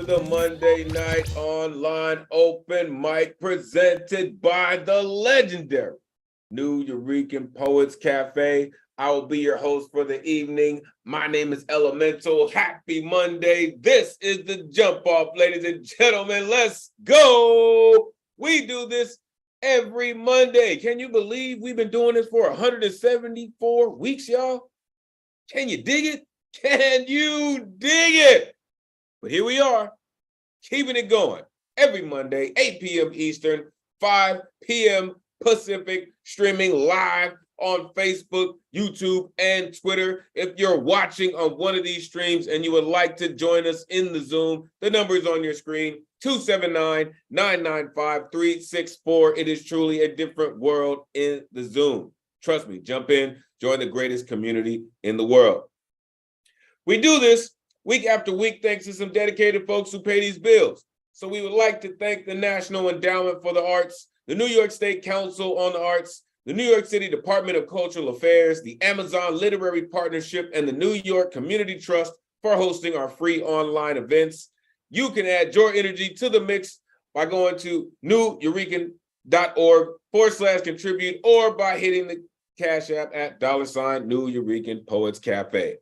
the Monday night online open mic presented by the legendary New Eurekan Poets Cafe. I will be your host for the evening. My name is Elemen2al. Happy Monday. This is the jump off, ladies and gentlemen. Let's go. We do this every Monday. Can you believe we've been doing this for 174 weeks, y'all? Can you dig it? Can you dig it? But here we are, keeping it going every Monday, 8 p.m. Eastern, 5 p.m. Pacific, streaming live on Facebook, YouTube, and Twitter. If you're watching on one of these streams and you would like to join us in the Zoom, the number is on your screen, 279-995-364. It is truly a different world in the Zoom. Trust me, jump in, join the greatest community in the world. We do this week after week thanks to some dedicated folks who pay these bills. So we would like to thank the National Endowment for the Arts, the New York State Council on the Arts, the New York City Department of Cultural Affairs, the Amazon Literary Partnership, and the New York Community Trust for hosting our free online events. You can add your energy to the mix by going to newyourekan.org/contribute or by hitting the Cash App at $ New Eurekan Poets Cafe.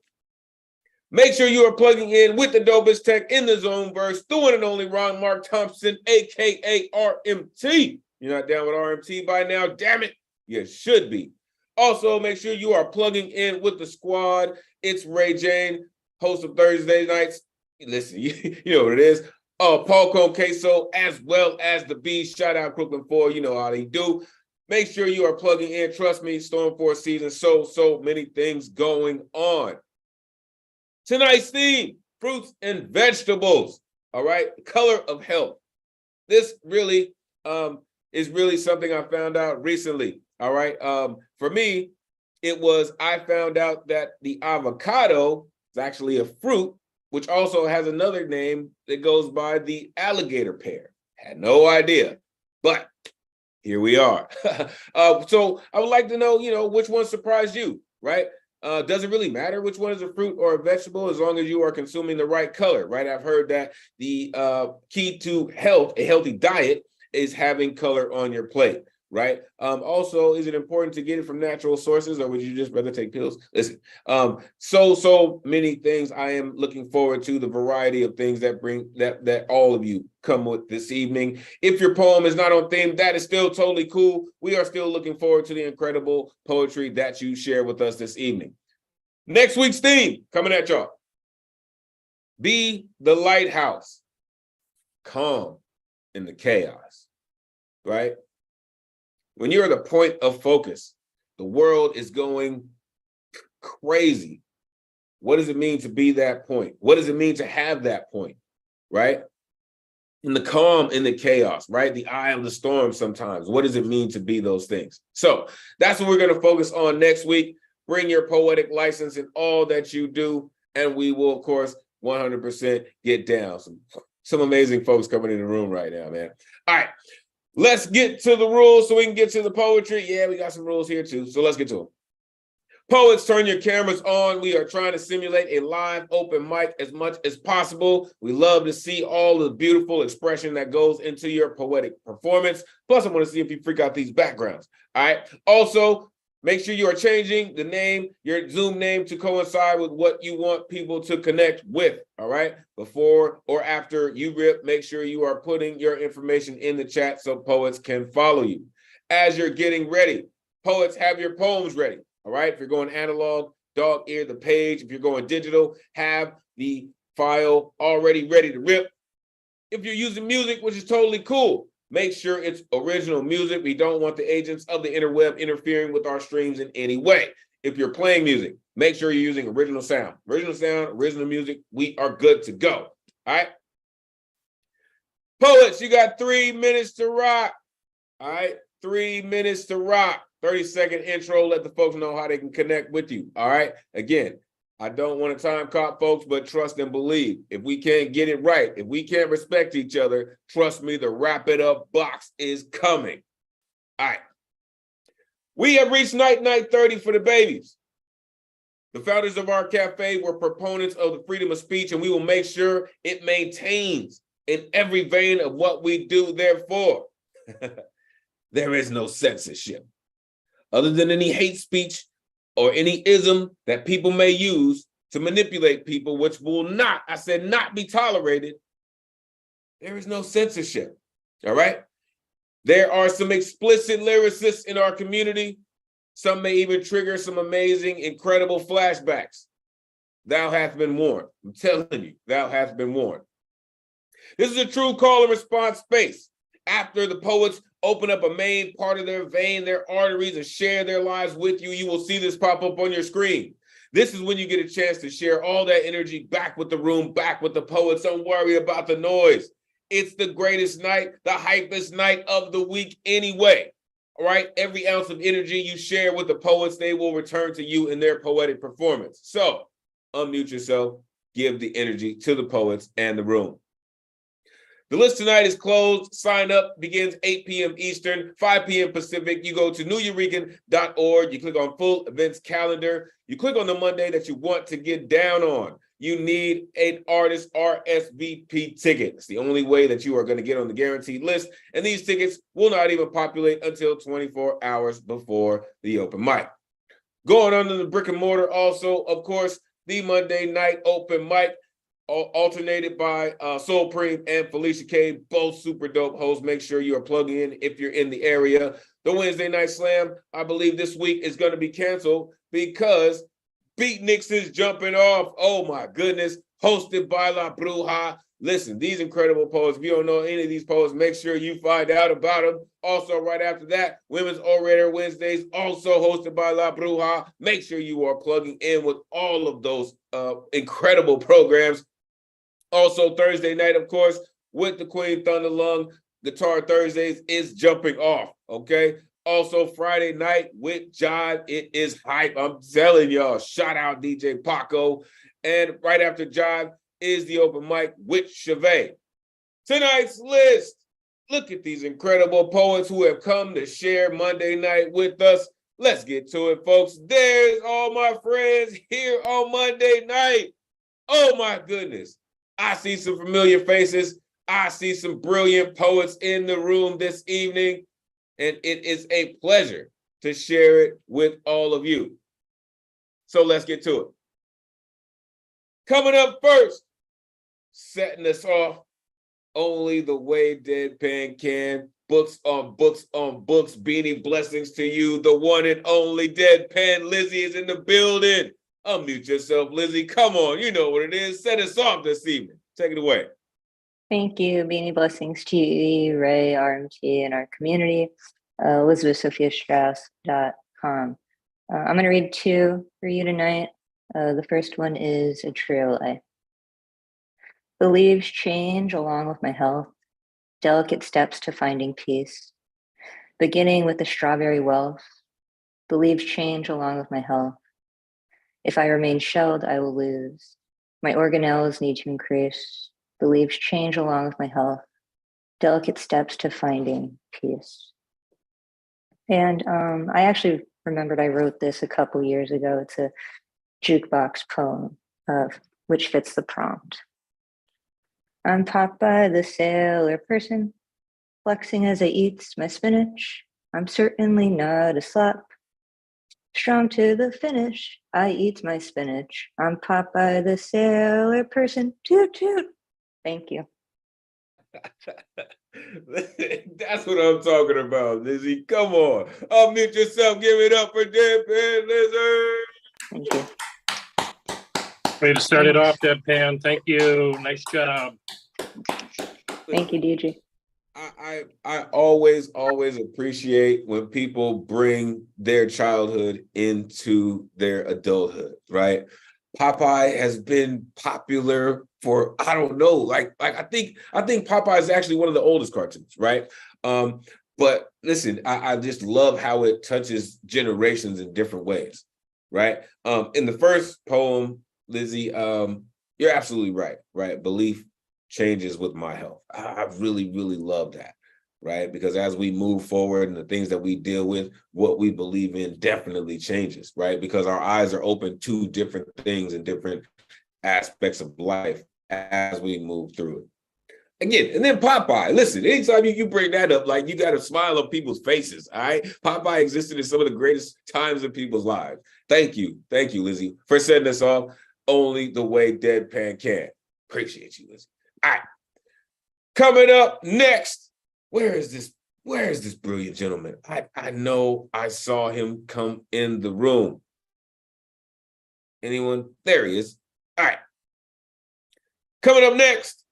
Make sure you are plugging in with the dopest tech in the zone verse, the one and only Ron Mark Thompson, aka RMT. You're not down with RMT by now? Damn it, you should be. Also, make sure you are plugging in with the squad. It's Ray Jane, host of Thursday nights. Listen, you know what it is. Paul Conqueso, as well as the Bees. Shout out Brooklyn 4, you know how they do. Make sure you are plugging in. Trust me, Storm 4 season, so many things going on. Tonight's theme, fruits and vegetables, all right? Color of health. This really is really something I found out recently, all right? For me, I found out that the avocado is actually a fruit, which also has another name that goes by the alligator pear. Had no idea, but here we are. So I would like to know, which one surprised you, right? Does it really matter which one is a fruit or a vegetable as long as you are consuming the right color, right? I've heard that the key to health, a healthy diet, is having color on your plate, right? Also, is it important to get it from natural sources or would you just rather take pills? Listen, so many things. I am looking forward to the variety of things that all of you come with this evening. If your poem is not on theme, that is still totally cool. We are still looking forward to the incredible poetry that you share with us this evening. Next week's theme coming at y'all. Be the lighthouse, calm in the chaos, right? When you're at a point of focus, the world is going crazy. What does it mean to be that point? What does it mean to have that point, right? In the calm, in the chaos, right? The eye of the storm sometimes. What does it mean to be those things? So that's what we're going to focus on next week. Bring your poetic license in all that you do, and we will, of course, 100% get down. Some amazing folks coming in the room right now, man. All right, let's get to the rules so we can get to the poetry. Yeah, we got some rules here too, so let's get to them. Poets, turn your cameras on. We are trying to simulate a live open mic as much as possible. We love to see all the beautiful expression that goes into your poetic performance. Plus, I want to see if you freak out these backgrounds. All right. Also, make sure you are changing the name, your Zoom name, to coincide with what you want people to connect with. All right. Before or after you rip, make sure you are putting your information in the chat so poets can follow you. As you're getting ready, poets, have your poems ready. All right, if you're going analog, dog ear the page. If you're going digital, have the file already ready to rip. If you're using music, which is totally cool, make sure it's original music. We don't want the agents of the interweb interfering with our streams in any way. If you're playing music, make sure you're using original sound. Original sound, original music, we are good to go. All right? Poets, you got 3 minutes to rock. All right, 3 minutes to rock. 30-second intro, let the folks know how they can connect with you, all right? Again, I don't want to time cop folks, but trust and believe. If we can't get it right, if we can't respect each other, trust me, the wrap it up box is coming. All right. We have reached night 30 for the babies. The founders of our cafe were proponents of the freedom of speech, and we will make sure it maintains in every vein of what we do. Therefore, there is no censorship. Other than any hate speech or any ism that people may use to manipulate people, which will not, I said, not be tolerated, there is no censorship, all right? There are some explicit lyricists in our community. Some may even trigger some amazing, incredible flashbacks. Thou hast been warned. I'm telling you, thou hast been warned. This is a true call and response space. After the poets open up a main part of their vein, their arteries, and share their lives with you, you will see this pop up on your screen. This is when you get a chance to share all that energy back with the room, back with the poets. Don't worry about the noise. It's the greatest night, the hypest night of the week anyway. All right, every ounce of energy you share with the poets, they will return to you in their poetic performance. So unmute yourself, give the energy to the poets and the room. The list tonight is closed. Sign up begins 8 p.m. Eastern, 5 p.m. Pacific. You go to newyurican.org. You click on full events calendar. You click on the Monday that you want to get down on. You need an artist RSVP ticket. It's the only way that you are going to get on the guaranteed list. And these tickets will not even populate until 24 hours before the open mic. Going on to the brick and mortar also, of course, the Monday night open mic, alternated by Soul Preem and Felicia K, both super dope hosts. Make sure you are plugging in if you're in the area. The Wednesday Night Slam, I believe this week is going to be canceled because Beatniks is jumping off. Oh my goodness. Hosted by La Bruja. Listen, these incredible poets, if you don't know any of these poets, make sure you find out about them. Also, right after that, Women's Orator Wednesdays, also hosted by La Bruja. Make sure you are plugging in with all of those incredible programs. Also, Thursday night, of course, with the Queen Thunderlung, Guitar Thursdays is jumping off, okay? Also, Friday night with Jive, it is hype. I'm telling y'all, shout out DJ Paco. And right after Jive is the open mic with Chevy. Tonight's list, look at these incredible poets who have come to share Monday night with us. Let's get to it, folks. There's all my friends here on Monday night. Oh my goodness. I see some familiar faces. I see some brilliant poets in the room this evening, and it is a pleasure to share it with all of you. So let's get to it. Coming up first, setting us off only the way Deadpan can. Books on books on books. Beanie blessings to you. The one and only Deadpan Lizzie is in the building. Unmute yourself, Lizzie. Come on, you know what it is. Set us off this evening. Take it away. Thank you. Beanie blessings to you, Ray, RMT, and our community. ElizabethSophiaStrauss.com. I'm going to read two for you tonight. The first one is a triolet. The leaves change along with my health, delicate steps to finding peace. Beginning with the strawberry wealth, the leaves change along with my health. If I remain shelled, I will lose. My organelles need to increase. The leaves change along with my health, delicate steps to finding peace. And I actually remembered I wrote this a couple years ago. It's a jukebox poem which fits the prompt. I'm Popeye the sailor person, flexing as I eat my spinach. I'm certainly not a slop. Strong to the finish, I eat my spinach. I'm Popeye the sailor person, toot toot. Thank you. That's what I'm talking about, Lizzie. Come on. Unmute yourself. Give it up for Deadpan Lizzie. Thank you. Way to start it off, Deadpan. Thank you. Nice job. Thank you, DJ. I always appreciate when people bring their childhood into their adulthood, right? Popeye has been popular for, I don't know, like I think Popeye is actually one of the oldest cartoons, right? But listen, I just love how it touches generations in different ways, right? In the first poem, Lizzie, you're absolutely right? Belief changes with my health. I really love that. right? Because as we move forward and the things that we deal with, what we believe in definitely changes, right? Because our eyes are open to different things and different aspects of life as we move through it. Again, and then Popeye. Listen, anytime you bring that up, like, you got a smile on people's faces, all right? Popeye existed in some of the greatest times in people's lives. Thank you, Lizzie, for setting us off only the way Deadpan can. Appreciate you, Lizzie. All right. Coming up next, where is this brilliant gentleman? I know I saw him come in the room. Anyone? There he is. All right. Coming up next,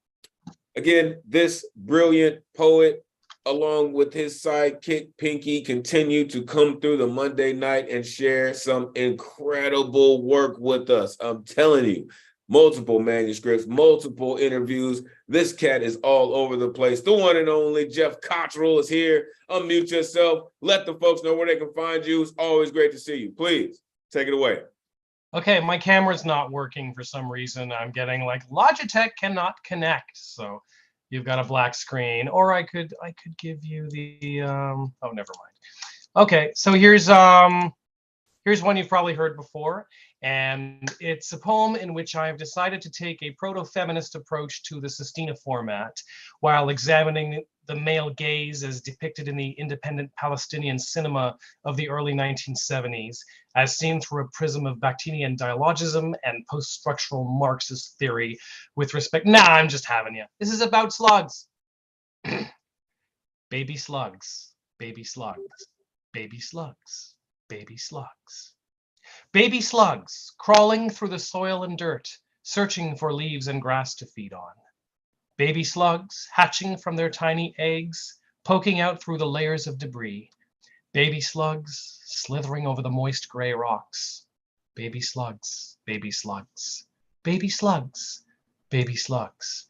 again, this brilliant poet, along with his sidekick, Pinky, continue to come through the Monday night and share some incredible work with us. I'm telling you, multiple manuscripts, multiple interviews. This cat is all over the place. The one and only Jeff Cottrell is here. Unmute yourself. Let the folks know where they can find you. It's always great to see you. Please take it away. Okay, my camera's not working for some reason. I'm getting like Logitech cannot connect. So you've got a black screen, or I could give you the oh, never mind. Okay, so here's one you've probably heard before, and it's a poem in which I've decided to take a proto-feminist approach to the Sestina format while examining the male gaze as depicted in the independent Palestinian cinema of the early 1970s, as seen through a prism of Bakhtinian dialogism and post-structural Marxist theory with respect. Nah, I'm just having you. This is about slugs. Baby slugs, baby slugs, baby slugs, baby slugs. Baby slugs crawling through the soil and dirt, searching for leaves and grass to feed on. Baby slugs hatching from their tiny eggs, poking out through the layers of debris. Baby slugs slithering over the moist gray rocks. Baby slugs, baby slugs, baby slugs, baby slugs.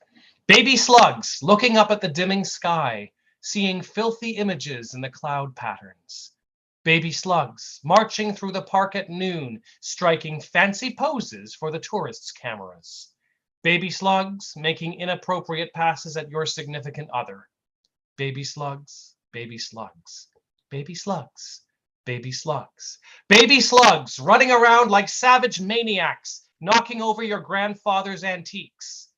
Baby slugs looking up at the dimming sky, seeing filthy images in the cloud patterns. Baby slugs marching through the park at noon, striking fancy poses for the tourists' cameras. Baby slugs making inappropriate passes at your significant other. Baby slugs, baby slugs, baby slugs, baby slugs. Baby slugs running around like savage maniacs, knocking over your grandfather's antiques.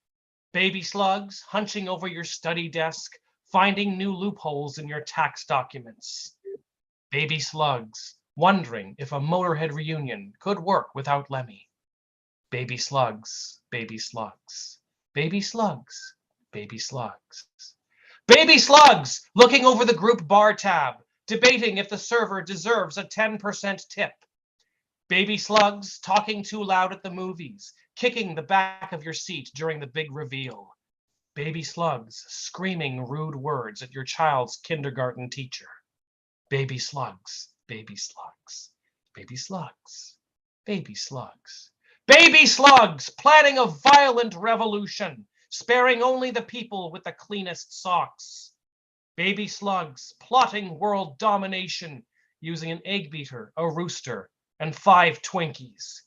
Baby slugs hunching over your study desk, finding new loopholes in your tax documents. Baby slugs wondering if a Motorhead reunion could work without Lemmy. Baby slugs, baby slugs, baby slugs, baby slugs. Baby slugs looking over the group bar tab, debating if the server deserves a 10% tip. Baby slugs talking too loud at the movies, kicking the back of your seat during the big reveal. Baby slugs screaming rude words at your child's kindergarten teacher. Baby slugs, baby slugs, baby slugs, baby slugs. Baby slugs planning a violent revolution, sparing only the people with the cleanest socks. Baby slugs plotting world domination using an egg beater, a rooster, and 5 Twinkies.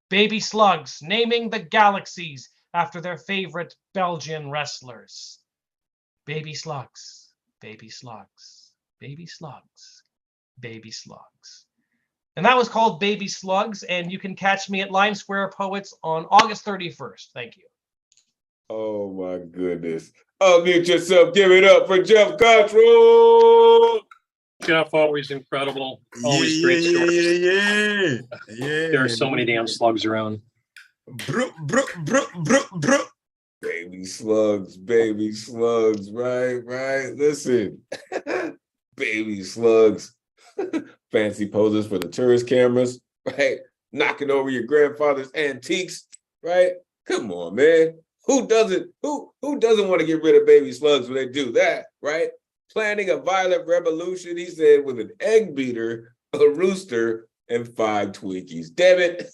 Baby slugs naming the galaxies after their favorite Belgian wrestlers. Baby slugs, baby slugs, baby slugs, baby slugs. And that was called Baby Slugs, and you can catch me at Lime Square Poets on August 31st. Thank you. Oh my goodness. Unmute yourself. Give it up for Jeff Cottrell. Jeff, always incredible. Always great stories. Yeah. There are so many damn slugs around. Baby slugs, right? Listen, baby slugs, fancy poses for the tourist cameras, right? Knocking over your grandfather's antiques, right? Come on, man. Who doesn't want to get rid of baby slugs when they do that, right? Planning a violent revolution, he said, with an egg beater, a rooster, and 5 Twinkies. Damn it.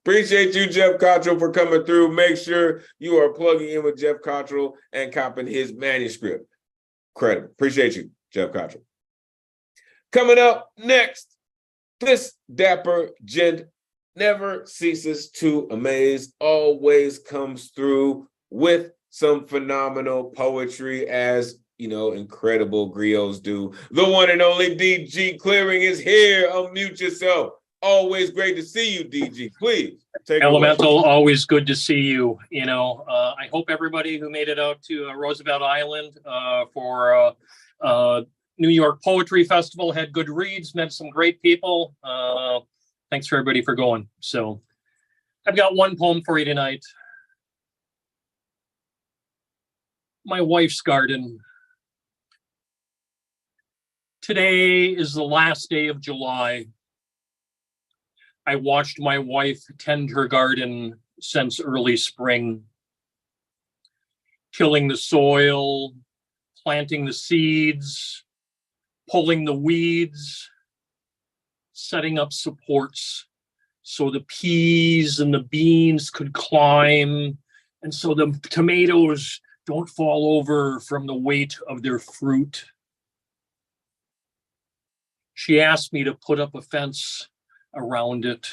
Appreciate you, Jeff Cottrell, for coming through. Make sure you are plugging in with Jeff Cottrell and copying his manuscript. Credit. Appreciate you, Jeff Cottrell. Coming up next, this dapper gent never ceases to amaze, always comes through with some phenomenal poetry, as incredible griots do. The one and only DG Clearing is here. Unmute yourself. Always great to see you, DG. Please take Elemental, always good to see you. I hope everybody who made it out to Roosevelt Island for New York Poetry Festival had good reads, met some great people. Thanks for everybody for going. So I've got one poem for you tonight. My wife's garden. Today is the last day of July. I watched my wife tend her garden since early spring, tilling the soil, planting the seeds, pulling the weeds, setting up supports so the peas and the beans could climb, and so the tomatoes don't fall over from the weight of their fruit. She asked me to put up a fence around it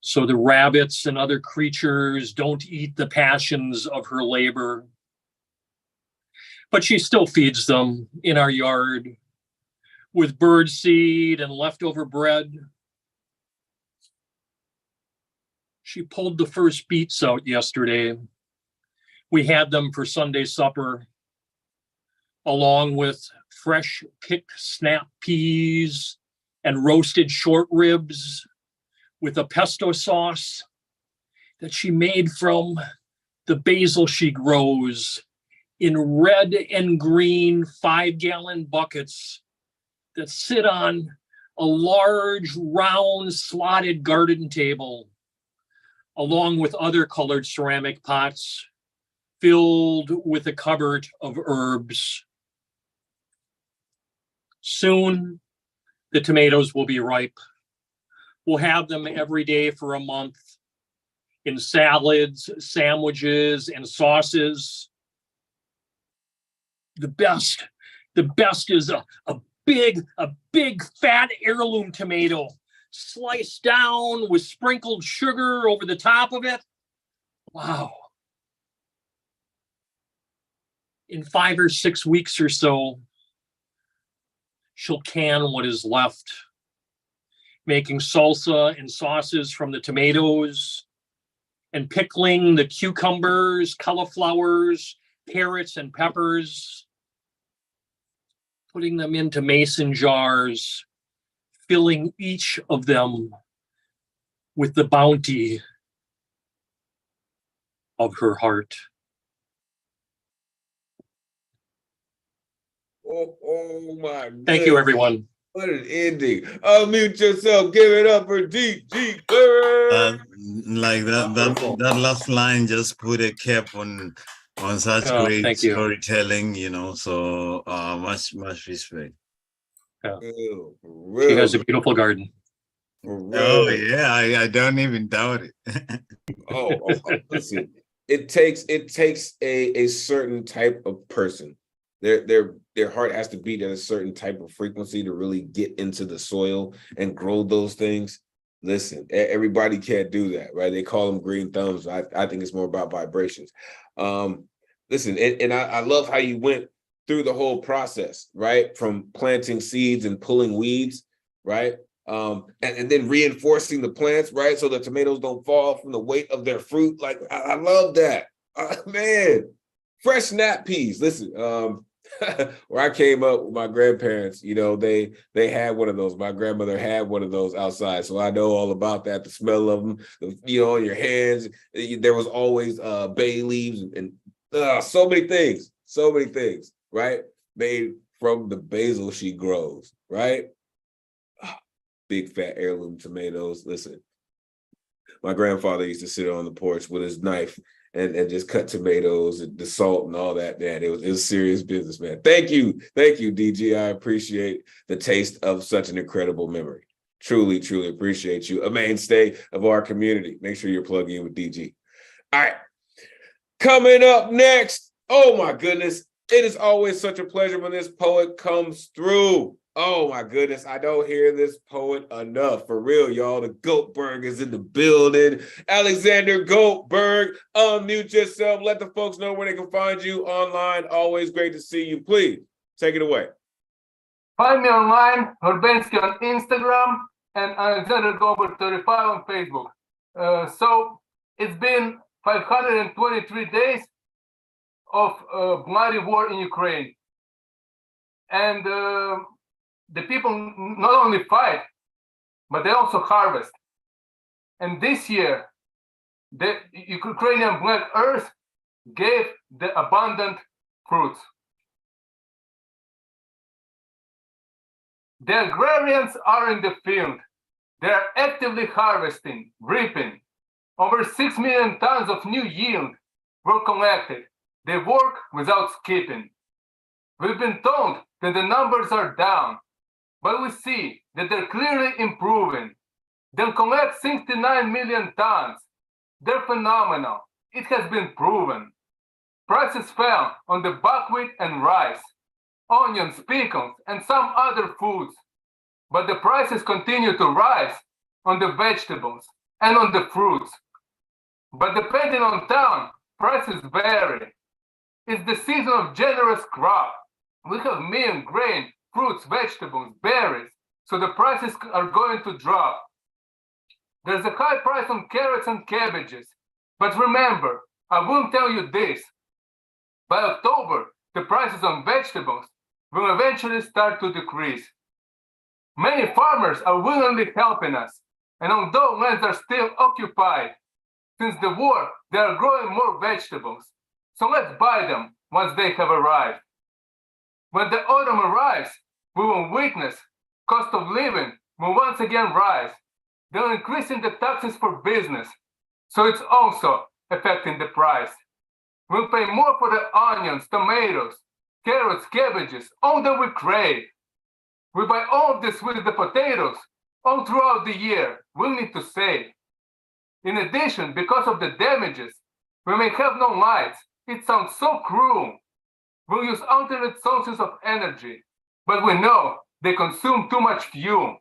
so the rabbits and other creatures don't eat the passions of her labor. But she still feeds them in our yard with bird seed and leftover bread. She pulled the first beets out yesterday. We had them for Sunday supper, along with fresh picked snap peas and roasted short ribs with a pesto sauce that she made from the basil she grows in red and green 5-gallon buckets that sit on a large, round, slotted garden table, along with other colored ceramic pots filled with a cupboard of herbs. Soon, the tomatoes will be ripe. We'll have them every day for a month in salads, sandwiches, and sauces. The best is a big fat heirloom tomato sliced down with sprinkled sugar over the top of it. Wow. In 5 or 6 weeks or so, she'll can what is left, making salsa and sauces from the tomatoes and pickling the cucumbers, cauliflowers, carrots, and peppers, putting them into mason jars, filling each of them with the bounty of her heart. Oh my goodness. Thank you, everyone. What an ending. Unmute yourself. Give it up for DG. Like that last line just put a cap on such great storytelling, so much respect. Yeah. Really? She has a beautiful garden. Oh yeah, I don't even doubt it. Listen, it takes a certain type of person. Their heart has to beat at a certain type of frequency to really get into the soil and grow those things. Listen, everybody can't do that, right? They call them green thumbs. I think it's more about vibrations. Listen, and I love how you went through the whole process, right? From planting seeds and pulling weeds, right? And then reinforcing the plants, right? So the tomatoes don't fall from the weight of their fruit. Like, I love that. Man, fresh snap peas. Listen, where I came up with my grandparents, they had one of those. My grandmother had one of those outside. So I know all about that, the smell of them, on your hands. There was always bay leaves and so many things, right? Made from the basil she grows, right? Big fat heirloom tomatoes. Listen, my grandfather used to sit on the porch with his knife and just cut tomatoes and the salt and all that. Man, it was serious business, man. Thank you, DG. I appreciate the taste of such an incredible memory. Truly, truly appreciate you. A mainstay of our community. Make sure you're plugged in with DG. All right. Coming up next. Oh my goodness. It is always such a pleasure when this poet comes through. Oh my goodness, I don't hear this poet enough. For real, y'all. The Goldberg is in the building. Alexander Goldberg, unmute yourself. Let the folks know where they can find you online. Always great to see you. Please take it away. Find me online, Horbensky on Instagram, and Alexander Goldberg 35 on Facebook. So it's been 523 days of bloody war in Ukraine. And the people not only fight, but they also harvest. And this year, the Ukrainian Black Earth gave the abundant fruits. The agrarians are in the field. They are actively harvesting, reaping. Over 6 million tons of new yield were collected. They work without skipping. We've been told that the numbers are down, but we see that they're clearly improving. They'll collect 69 million tons. They're phenomenal. It has been proven. Prices fell on the buckwheat and rice, onions, pickles, and some other foods. But the prices continue to rise on the vegetables and on the fruits. But depending on town, prices vary. It's the season of generous crop. We have meal, grain, fruits, vegetables, berries, so the prices are going to drop. There's a high price on carrots and cabbages. But remember, I will tell you this. By October, the prices on vegetables will eventually start to decrease. Many farmers are willingly helping us, and although lands are still occupied, since the war, they are growing more vegetables. So let's buy them once they have arrived. When the autumn arrives, we will witness cost of living will once again rise. They're increasing the taxes for business, so it's also affecting the price. We'll pay more for the onions, tomatoes, carrots, cabbages, all that we crave. We buy all of this with the potatoes all throughout the year. We'll need to save. In addition, because of the damages, we may have no lights. It sounds so cruel. We'll use alternate sources of energy, but we know they consume too much fuel.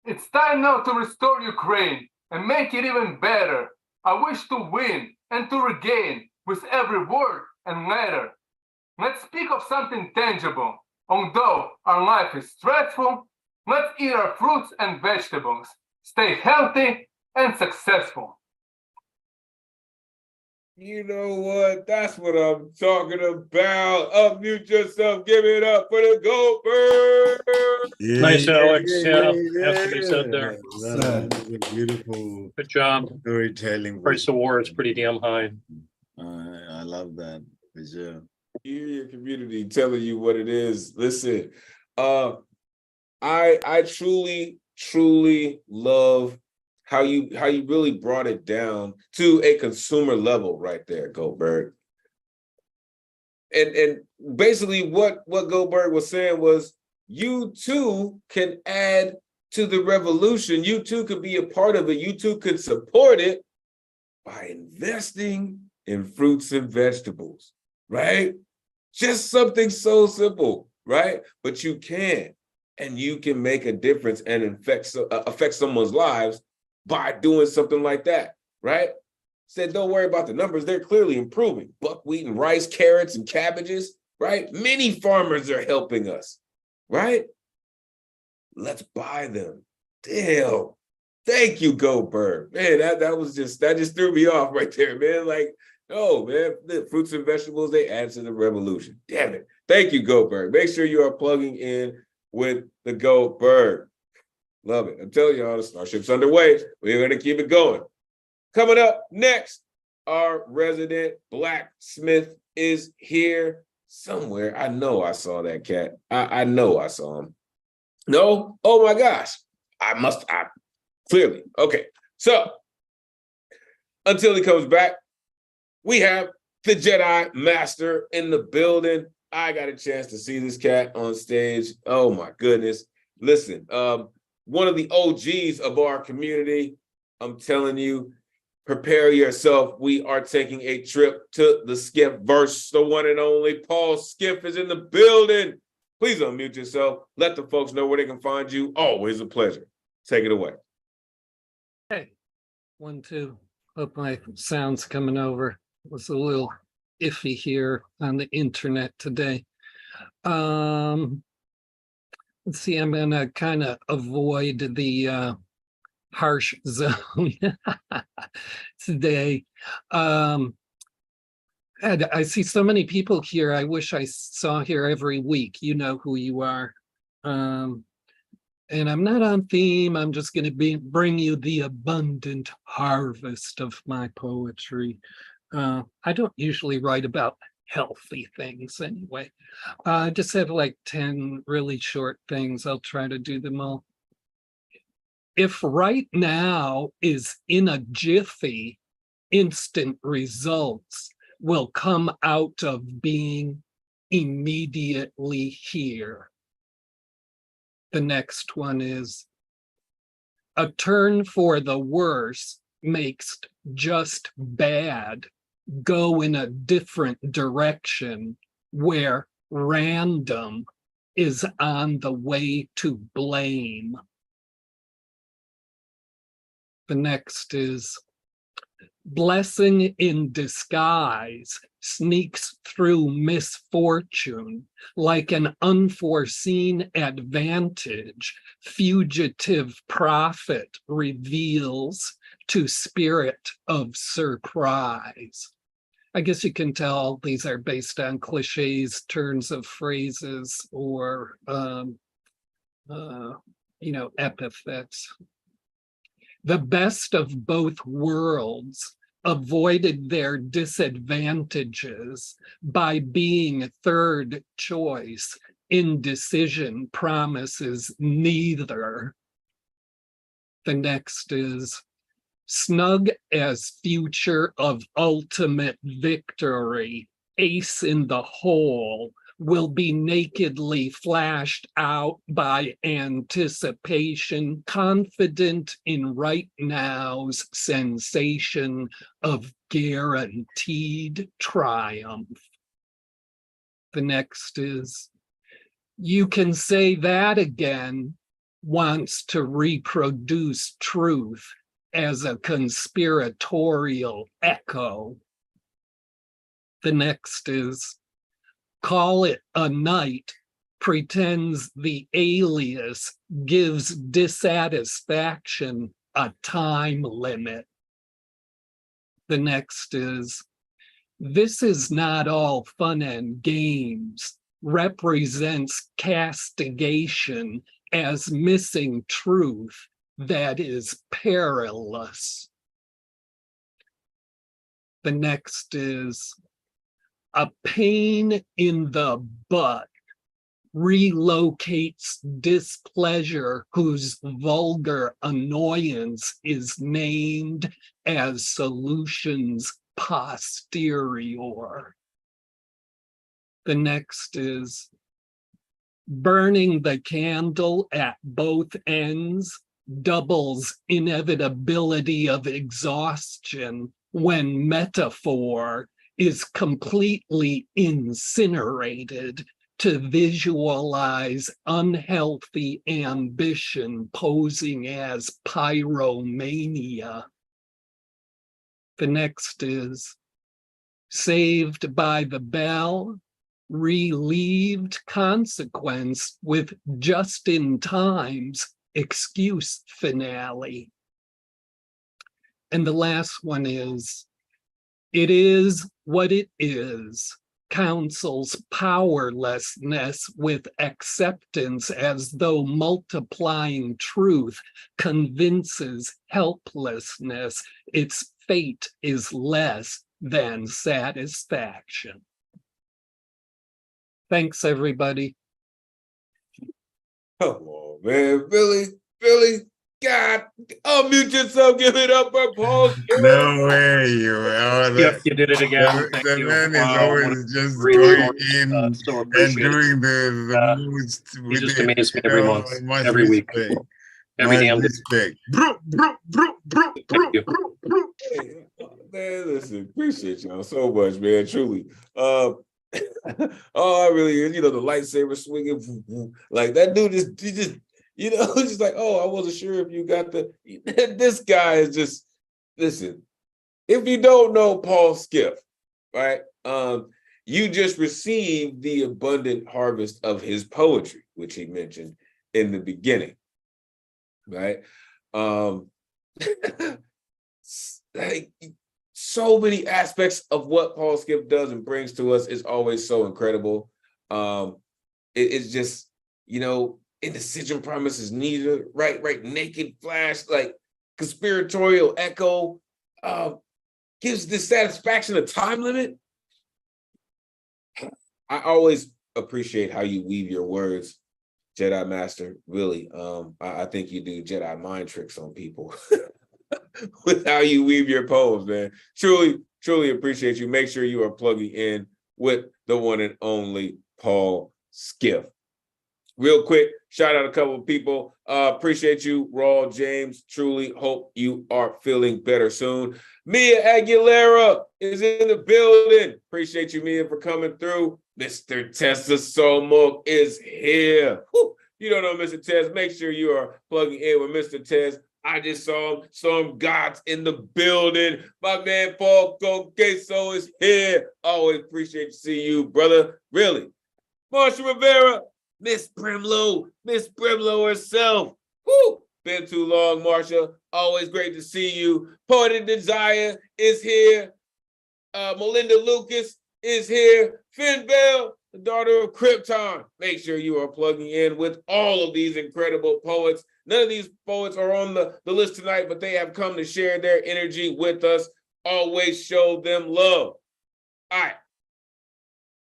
It's time now to restore Ukraine and make it even better. I wish to win and to regain with every word and letter. Let's speak of something tangible. Although our life is stressful, let's eat our fruits and vegetables, stay healthy and successful. You know what? That's what I'm talking about. Unmute yourself. Give it up for the Goldberg. Yeah, Nice, Alex. Yeah, yeah, has to be said there. That was a beautiful Good job. storytelling. Price of war is pretty damn high. I love that for sure. You hear your community telling you what it is. Listen, I truly love how you really brought it down to a consumer level right there, Goldberg. And basically what Goldberg was saying was, you too can add to the revolution. You too could be a part of it. You too could support it by investing in fruits and vegetables, right? Just something so simple, right? But you can, and you can make a difference and affect someone's lives by doing something like that, right? Said, don't worry about the numbers. They're clearly improving. Buckwheat and rice, carrots and cabbages, right? Many farmers are helping us, right? Let's buy them. Damn. Thank you, Goldberg. Man, that just threw me off right there, man. Like, oh, man, the fruits and vegetables, they add to the revolution. Damn it. Thank you, Goldberg. Make sure you are plugging in with the Goldberg. Love it. I'm telling you all, the Starship's underway. We're going to keep it going. Coming up next, our resident blacksmith is here somewhere. I know I saw that cat. I know I saw him. No? Oh my gosh. I clearly. Okay. So until he comes back, we have the Jedi Master in the building. I got a chance to see this cat on stage. Oh my goodness. Listen, one of the OGs of our community, I'm telling you, prepare yourself. We are taking a trip to the Skiff verse. The one and only Paul Skiff is in the building. Please unmute yourself. Let the folks know where they can find you. Always a pleasure. Take it away. Hey, 1, 2. Hope my sound's coming over. It was a little iffy here on the internet today. Let's see, I'm gonna kind of avoid the harsh zone today. And I see so many people here I wish I saw here every week. You know who you are. And I'm not on theme. I'm just going to bring you the abundant harvest of my poetry. I don't usually write about healthy things anyway. I just have like 10 really short things. I'll try to do them all. If right now is in a jiffy, instant results will come out of being immediately here. The next one is a turn for the worse makes just bad go in a different direction where random is on the way to blame. The next is blessing in disguise sneaks through misfortune like an unforeseen advantage. Fugitive profit reveals to spirit of surprise. I guess you can tell these are based on cliches, turns of phrases, or epithets. The best of both worlds avoided their disadvantages by being third choice. Indecision promises neither. The next is snug as future of ultimate victory. Ace in the hole will be nakedly flashed out by anticipation, confident in right now's sensation of guaranteed triumph. The next is, you can say that again, wants to reproduce truth as a conspiratorial echo. The next is, call it a night, pretends the alias gives dissatisfaction a time limit. The next is, this is not all fun and games, represents castigation as missing truth that is perilous. The next is, a pain in the butt relocates displeasure whose vulgar annoyance is named as solutions posterior. The next is, burning the candle at both ends doubles inevitability of exhaustion when metaphor is completely incinerated to visualize unhealthy ambition posing as pyromania. The next is, saved by the bell, relieved consequence with just in time's excuse finale. And the last one is, it is what it is, counsels powerlessness with acceptance as though multiplying truth convinces helplessness. Its fate is less than satisfaction. Thanks, everybody. Come on, man. Billy, God, unmute yourself. Give it up for Paul. No way, you. Yep, you did it again. Thank The you. man is always just Really, going in so and appreciate doing it. the moves You with just it. amaze me every month, Much every week. respect. every damn day. Respect. Thank you. Hey, man, listen, appreciate y'all so much, man. Truly. Oh, I really is. The lightsaber swinging, like that dude just just like, oh, I wasn't sure if you got the. This guy is just, listen. If you don't know Paul Skiff, right? You just received the abundant harvest of his poetry, which he mentioned in the beginning, right? Like, so many aspects of what Paul Skiff does and brings to us is always so incredible. It's just, indecision promises neither, right? Naked flash, like conspiratorial echo, gives the satisfaction of time limit. I always appreciate how you weave your words, Jedi Master. Really, I think you do Jedi mind tricks on people with how you weave your poems, man. Truly appreciate you. Make sure you are plugging in with the one and only Paul Skiff. Real quick, shout out a couple of people. Appreciate you, Raw James. Truly hope you are feeling better soon. Mia Aguilera is in the building. Appreciate you, Mia, for coming through. Mr. Tessa Somo is here. Whew. You don't know Mr. Tess, make sure you are plugging in with Mr. Tess. I just saw him. Storm God's in the building. My man Paul Queso is here. Always appreciate to see you, brother. Really. Marsha Rivera, Miss Brimlow herself. Woo! Been too long, Marsha. Always great to see you. Poetic Desire is here. Melinda Lucas is here. Finn Bell, the daughter of Krypton. Make sure you are plugging in with all of these incredible poets. None of these poets are on the list tonight, but they have come to share their energy with us. Always show them love. All right.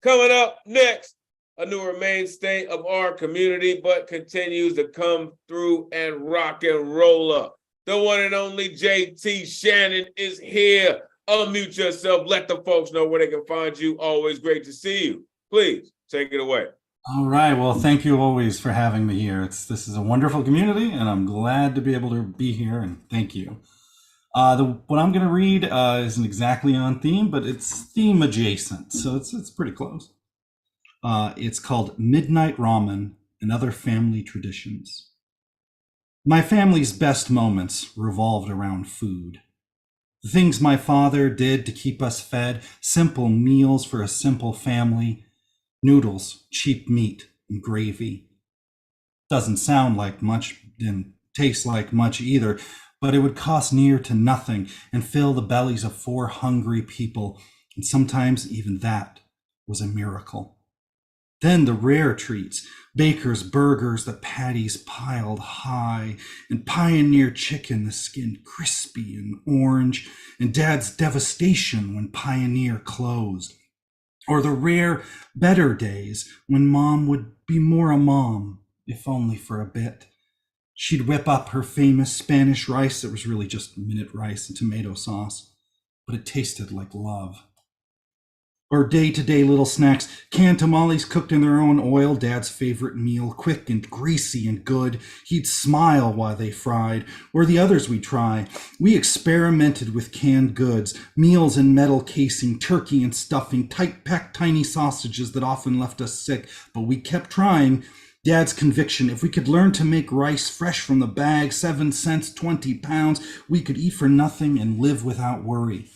Coming up next, a newer mainstay of our community, but continues to come through and rock and roll up. The one and only JT Shannon is here. Unmute yourself. Let the folks know where they can find you. Always great to see you. Please take it away. All right. Well, thank you always for having me here. This is a wonderful community, and I'm glad to be able to be here, and thank you. What I'm going to read isn't exactly on theme, but it's theme adjacent, so it's pretty close. It's called Midnight Ramen and Other Family Traditions. My family's best moments revolved around food. The things my father did to keep us fed, simple meals for a simple family, noodles, cheap meat, and gravy. Doesn't sound like much, didn't taste like much either, but it would cost near to nothing and fill the bellies of 4 hungry people, and sometimes even that was a miracle. Then the rare treats, Baker's burgers, the patties piled high, and Pioneer chicken, the skin crispy and orange, and Dad's devastation when Pioneer closed. Or the rare, better days when Mom would be more a mom, if only for a bit. She'd whip up her famous Spanish rice that was really just minute rice and tomato sauce, but it tasted like love. Or day-to-day little snacks, canned tamales cooked in their own oil, Dad's favorite meal, quick and greasy and good. He'd smile while they fried, or the others we'd try. We experimented with canned goods, meals in metal casing, turkey and stuffing, tight-packed tiny sausages that often left us sick, but we kept trying. Dad's conviction, if we could learn to make rice fresh from the bag, 7 cents, 20 pounds, we could eat for nothing and live without worry.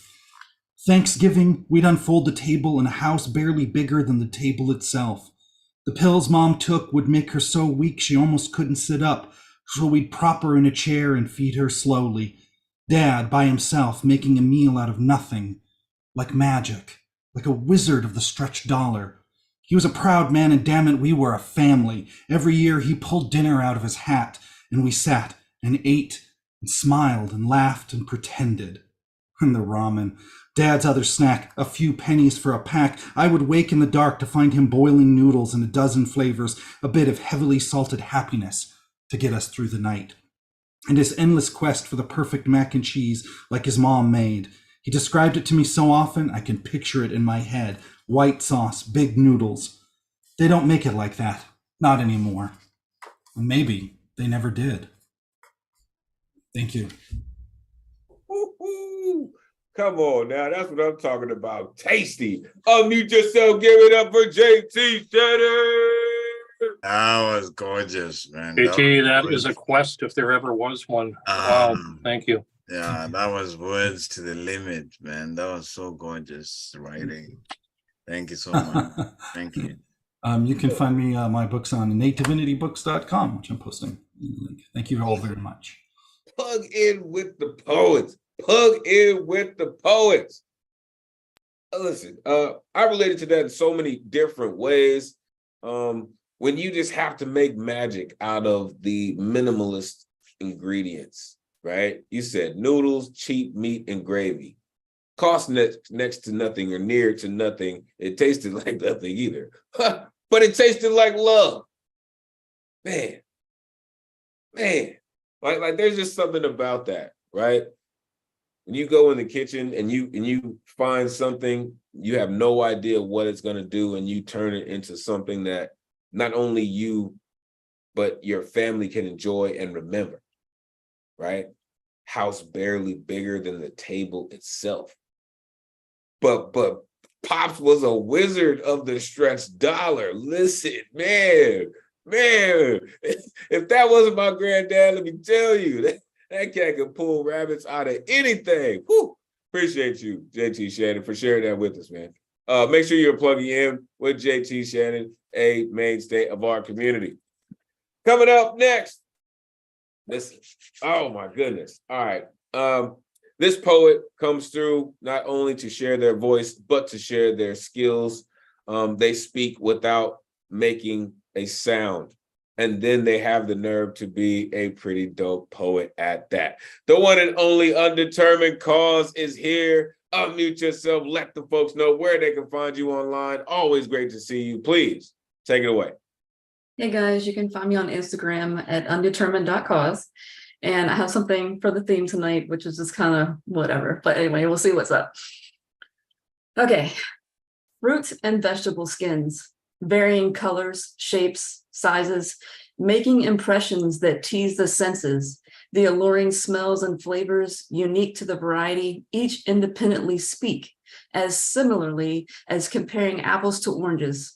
Thanksgiving, we'd unfold the table in a house barely bigger than the table itself. The pills Mom took would make her so weak she almost couldn't sit up, so we'd prop her in a chair and feed her slowly. Dad, by himself, making a meal out of nothing. Like magic, like a wizard of the stretched dollar. He was a proud man, and damn it, we were a family. Every year he pulled dinner out of his hat, and we sat and ate and smiled and laughed and pretended. And the ramen. Dad's other snack, a few pennies for a pack. I would wake in the dark to find him boiling noodles in a dozen flavors, a bit of heavily salted happiness to get us through the night. And his endless quest for the perfect mac and cheese like his mom made. He described it to me so often I can picture it in my head. White sauce, big noodles. They don't make it like that. Not anymore. And maybe they never did. Thank you. Woo-hoo. Come on now, that's what I'm talking about. Tasty. Unmute yourself, give it up for JT Shannon. That was gorgeous, man. JT, that is a quest if there ever was one. Wow, thank you. Yeah, that was words to the limit, man. That was so gorgeous writing. Thank you so much. Thank you. You can find me my books on innatedivinitybooks.com, which I'm posting. Thank you all very much. Plug in with the poets. Plug in with the poets. Listen, I related to that in so many different ways. When you just have to make magic out of the minimalist ingredients, right? You said noodles, cheap meat, and gravy. Cost next to nothing or near to nothing. It tasted like nothing either. But it tasted like love. Man. Like there's just something about that, right? When you go in the kitchen and you find something, you have no idea what it's going to do, and you turn it into something that not only you, but your family can enjoy and remember, right? House barely bigger than the table itself. But Pops was a wizard of the stretched dollar. Listen, man, if that wasn't my granddad, let me tell you, that cat can pull rabbits out of anything. Whew. Appreciate you, JT Shannon, for sharing that with us, man. Make sure you're plugging in with JT Shannon, a mainstay of our community. Coming up next, listen, oh my goodness. All right. This poet comes through not only to share their voice, but to share their skills. They speak without making a sound. And then they have the nerve to be a pretty dope poet at that. The one and only Undetermined Cause is here. Unmute yourself. Let the folks know where they can find you online. Always great to see you. Please take it away. Hey guys, you can find me on Instagram at undetermined.cause. And I have something for the theme tonight, which is just kind of whatever. But anyway, we'll see what's up. Okay. Fruit and vegetable skins, varying colors, shapes, sizes, making impressions that tease the senses, the alluring smells and flavors unique to the variety, each independently speak, as similarly as comparing apples to oranges.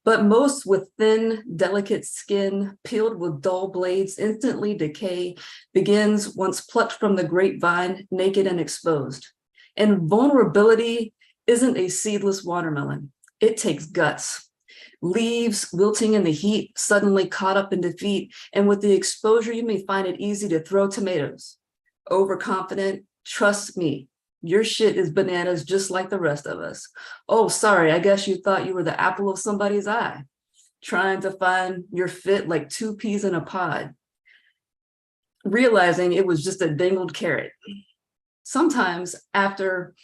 But most with thin, delicate skin, peeled with dull blades, instantly decay, begins once plucked from the grapevine, naked and exposed. And vulnerability isn't a seedless watermelon. It takes guts. Leaves wilting in the heat, suddenly caught up in defeat, and with the exposure, you may find it easy to throw tomatoes. Overconfident, trust me, your shit is bananas just like the rest of us. Oh, sorry, I guess you thought you were the apple of somebody's eye, trying to find your fit like two peas in a pod, realizing it was just a dangled carrot. Sometimes after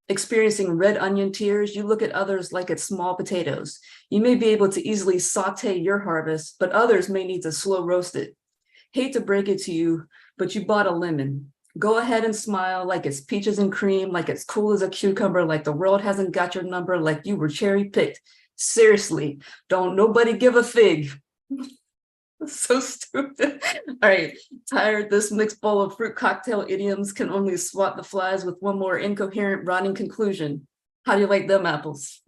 experiencing red onion tears, you look at others like it's small potatoes. You may be able to easily saute your harvest, but others may need to slow roast it. Hate to break it to you, but you bought a lemon. Go ahead and smile like it's peaches and cream, like it's cool as a cucumber, like the world hasn't got your number, like you were cherry picked. Seriously, don't nobody give a fig. So stupid. All right, tired. This mixed bowl of fruit cocktail idioms can only swat the flies with one more incoherent, rotting conclusion. How do you like them apples?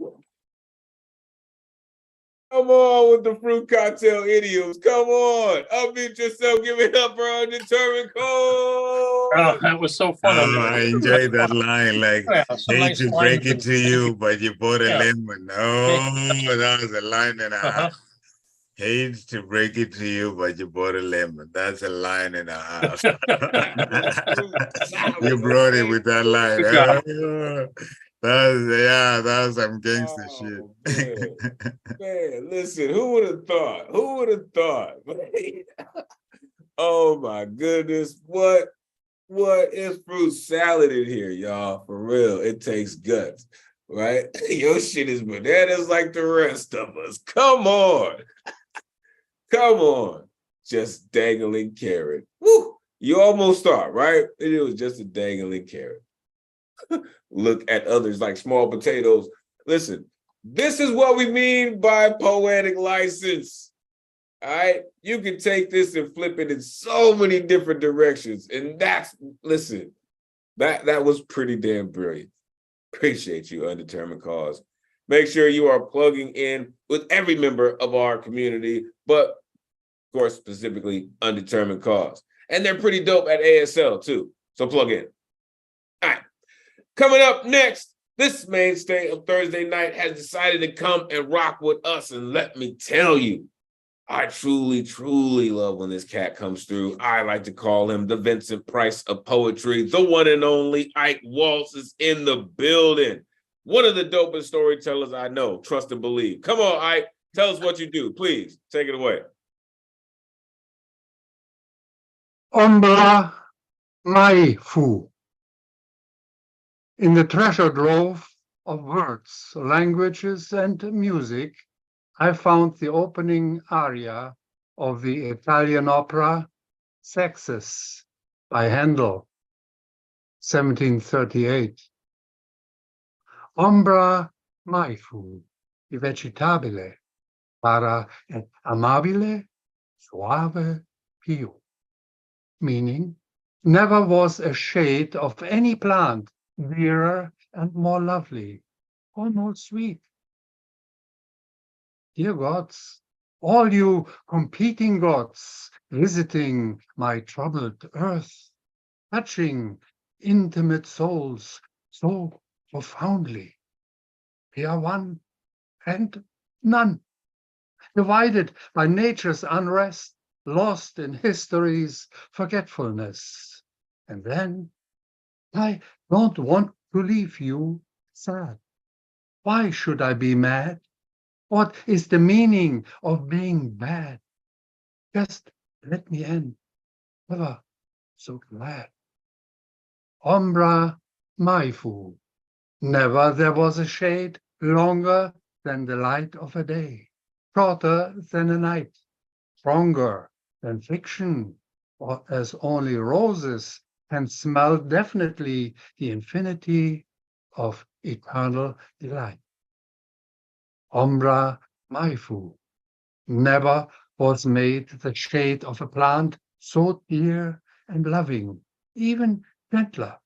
Come on with the fruit cocktail idioms. Come on. Unmute yourself. Give it up for Undetermined Cause. Oh, that was so fun. I enjoyed that line. Like, hate nice to break it to you, but you bought a lemon. Oh, that was a line and a half. Hate to break it to you, but you bought a lemon. That's a line and a half. You brought it with that line. That was some gangster shit. Man, listen, who would have thought? Who would have thought? Oh my goodness. What is fruit salad in here, y'all? For real, it takes guts, right? Your shit is bananas like the rest of us. Come on. Come on. Just dangling carrot. Woo! You almost thought, right? It was just a dangling carrot. Look at others like small potatoes. Listen, this is what we mean by poetic license. All right, you can take this and flip it in so many different directions. And listen, that was pretty damn brilliant. Appreciate you, Undetermined Cause. Make sure you are plugging in with every member of our community, but of course, specifically Undetermined Cause. And they're pretty dope at ASL too. So plug in. All right. Coming up next, this mainstay of Thursday night has decided to come and rock with us. And let me tell you, I truly, truly love when this cat comes through. I like to call him the Vincent Price of poetry. The one and only Ike Waltz is in the building. One of the dopest storytellers I know. Trust and believe. Come on, Ike. Tell us what you do. Please take it away. Ombra mai fu. In the treasure trove of words, languages, and music, I found the opening aria of the Italian opera Sexes by Handel, 1738. Ombra mai fu, vegetabile, para et amabile, suave più. Meaning, never was a shade of any plant dearer and more lovely, or more sweet. Dear gods, all you competing gods visiting my troubled earth, touching intimate souls so profoundly, we are one and none, divided by nature's unrest, lost in history's forgetfulness. And then I don't want to leave you sad. Why should I be mad? What is the meaning of being bad? Just let me end, ever so glad. Ombra mai fu. Never there was a shade longer than the light of a day, shorter than a night, stronger than fiction, or as only roses can smell definitely the infinity of eternal delight. Ombra mai fu. Never was made the shade of a plant so dear and loving, even gentler.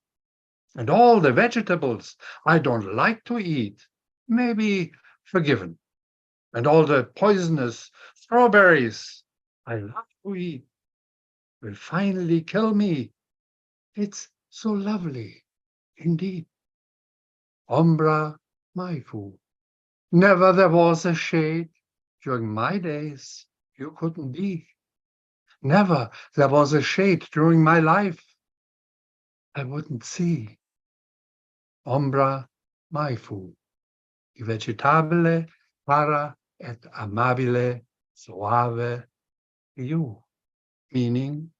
And all the vegetables I don't like to eat may be forgiven. And all the poisonous strawberries I love to eat will finally kill me. It's so lovely indeed. Ombra mai fu. Never there was a shade during my days you couldn't be. Never there was a shade during my life I wouldn't see. Ombra mai fu. Vegetabile, para et amabile, suave più. Meaning,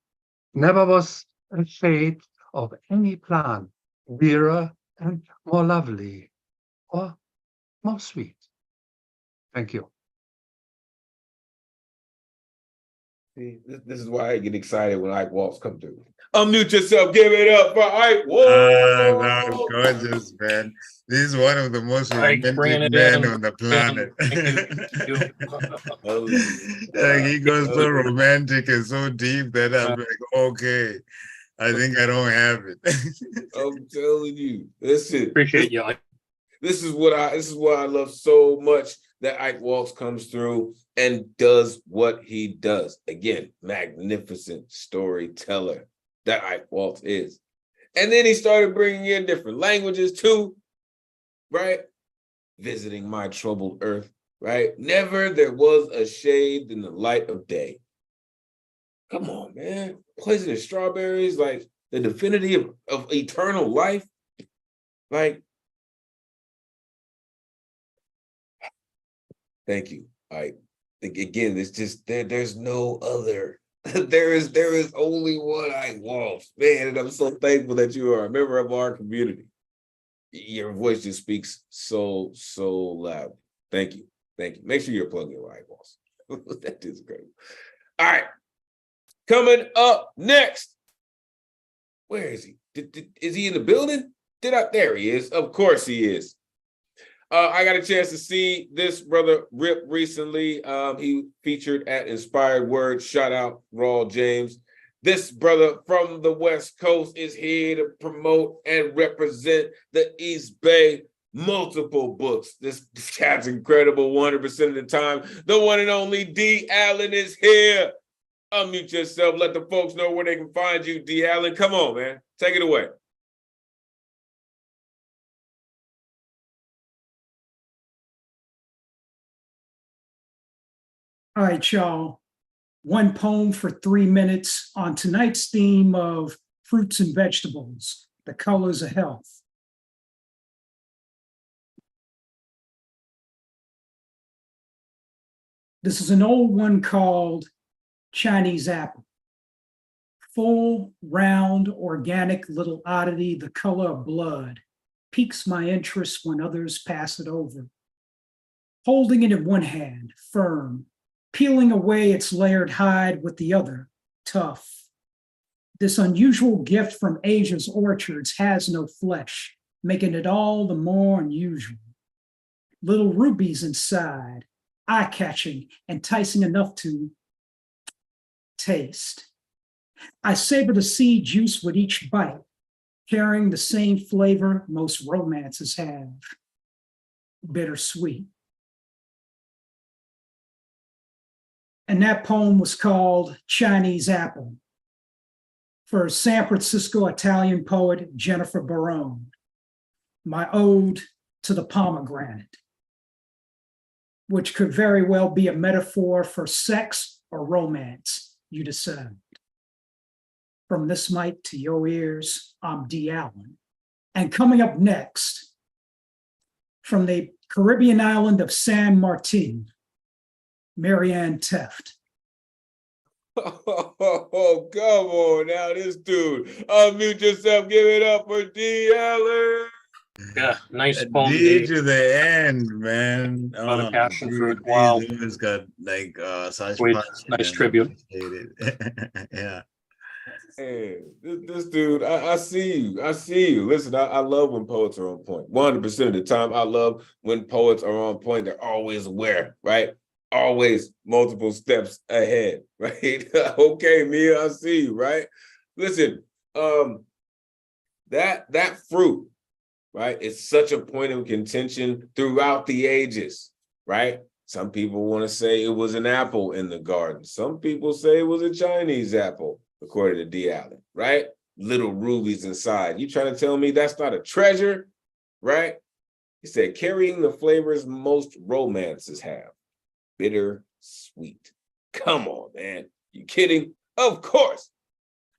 never was a shade of any plant dearer and more lovely or more sweet. Thank you. See, this is why I get excited when Ike Waltz come through. Unmute yourself. Give it up for Ike That was Waltz. gorgeous, man. This is one of the most Ike romantic bringing it men in. on the planet. Thank you. Like he goes so romantic and so deep that I'm like, okay, I think I don't have it. I'm telling you. Listen. Appreciate you, Ike. This is what I love so much, that Ike Waltz comes through and does what he does. Again, magnificent storyteller that Ike Waltz is. And then he started bringing in different languages too, right? Visiting my troubled earth, right? Never there was a shade in the light of day. Come on, man. Poisonous strawberries, like the divinity of eternal life. Like, thank you. Again, it's just there's no other. there is only one Ike Waltz, man, and I'm so thankful that you are a member of our community. Your voice just speaks so loud. Thank you. Make sure you're plugging in Ike Waltz. That is great. All right, coming up next. Where is he? Is he in the building? There he is. Of course he is. I got a chance to see this brother Rip recently. He featured at Inspired Words. Shout out Raw James. This brother from the West Coast is here to promote and represent the East Bay. Multiple books. This cat's incredible 100% of the time. The one and only D. Allen is here. Unmute yourself. Let the folks know where they can find you, D. Allen. Come on, man. Take it away. All right, y'all. One poem for 3 minutes on tonight's theme of fruits and vegetables, the colors of health. This is an old one called Chinese apple. Full, round, organic little oddity, the color of blood, piques my interest when others pass it over. Holding it in one hand, firm, peeling away its layered hide with the other, tough. This unusual gift from Asia's orchards has no flesh, making it all the more unusual. Little rubies inside, eye-catching, enticing enough to taste. I savor the seed juice with each bite, carrying the same flavor most romances have, bittersweet. And that poem was called Chinese Apple for San Francisco Italian poet Jennifer Barone, my ode to the pomegranate, which could very well be a metaphor for sex or romance, you decide. From this mic to your ears, I'm D. Allen. And coming up next, from the Caribbean island of San Martin, Marianne Teft. Oh, come on now, this dude. Unmute yourself, give it up for D. Allen. Yeah, nice poem. D to the end, man. Got a passion for it. D's Wow. always got like such Wait, passion nice and tribute. appreciate it. Yeah. Hey, this dude, I see you. I see you. Listen, I love when poets are on point. 100% of the time, I love when poets are on point. They're always aware, right? Always multiple steps ahead, right? Okay, Mia, I see you, right? Listen, that fruit, right, is such a point of contention throughout the ages, right? Some people want to say it was an apple in the garden. Some people say it was a Chinese apple, according to D. Allen, right? Little rubies inside. You trying to tell me that's not a treasure, right? He said, carrying the flavors most romances have. Bitter, sweet. Come on, man. You kidding? Of course.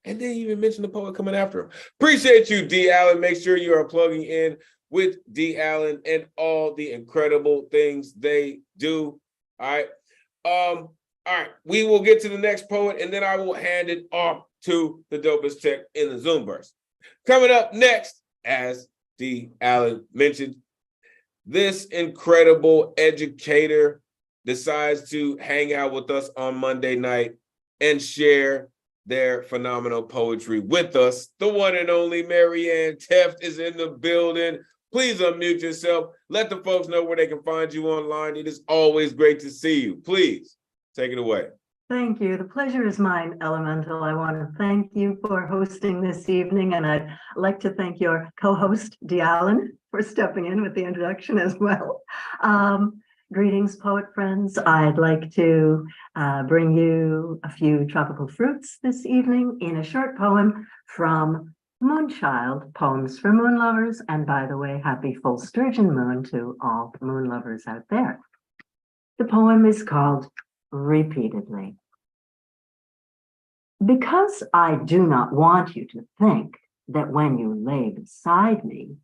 And then you even mentioned the poet coming after him. Appreciate you, D. Allen. Make sure you are plugging in with D. Allen and all the incredible things they do. All right. All right. We will get to the next poet, and then I will hand it off to the dopest tech in the Zoomverse. Coming up next, as D. Allen mentioned, this incredible educator decides to hang out with us on Monday night and share their phenomenal poetry with us. The one and only Marianne Teft is in the building. Please unmute yourself. Let the folks know where they can find you online. It is always great to see you. Please take it away. Thank you. The pleasure is mine, Elemental. I want to thank you for hosting this evening, and I'd like to thank your co-host, D. Allen, for stepping in with the introduction as well. Greetings, poet friends. I'd like to bring you a few tropical fruits this evening in a short poem from Moonchild, Poems for Moon Lovers. And by the way, happy full sturgeon moon to all moon lovers out there. The poem is called Repeatedly. Because I do not want you to think that when you lay beside me,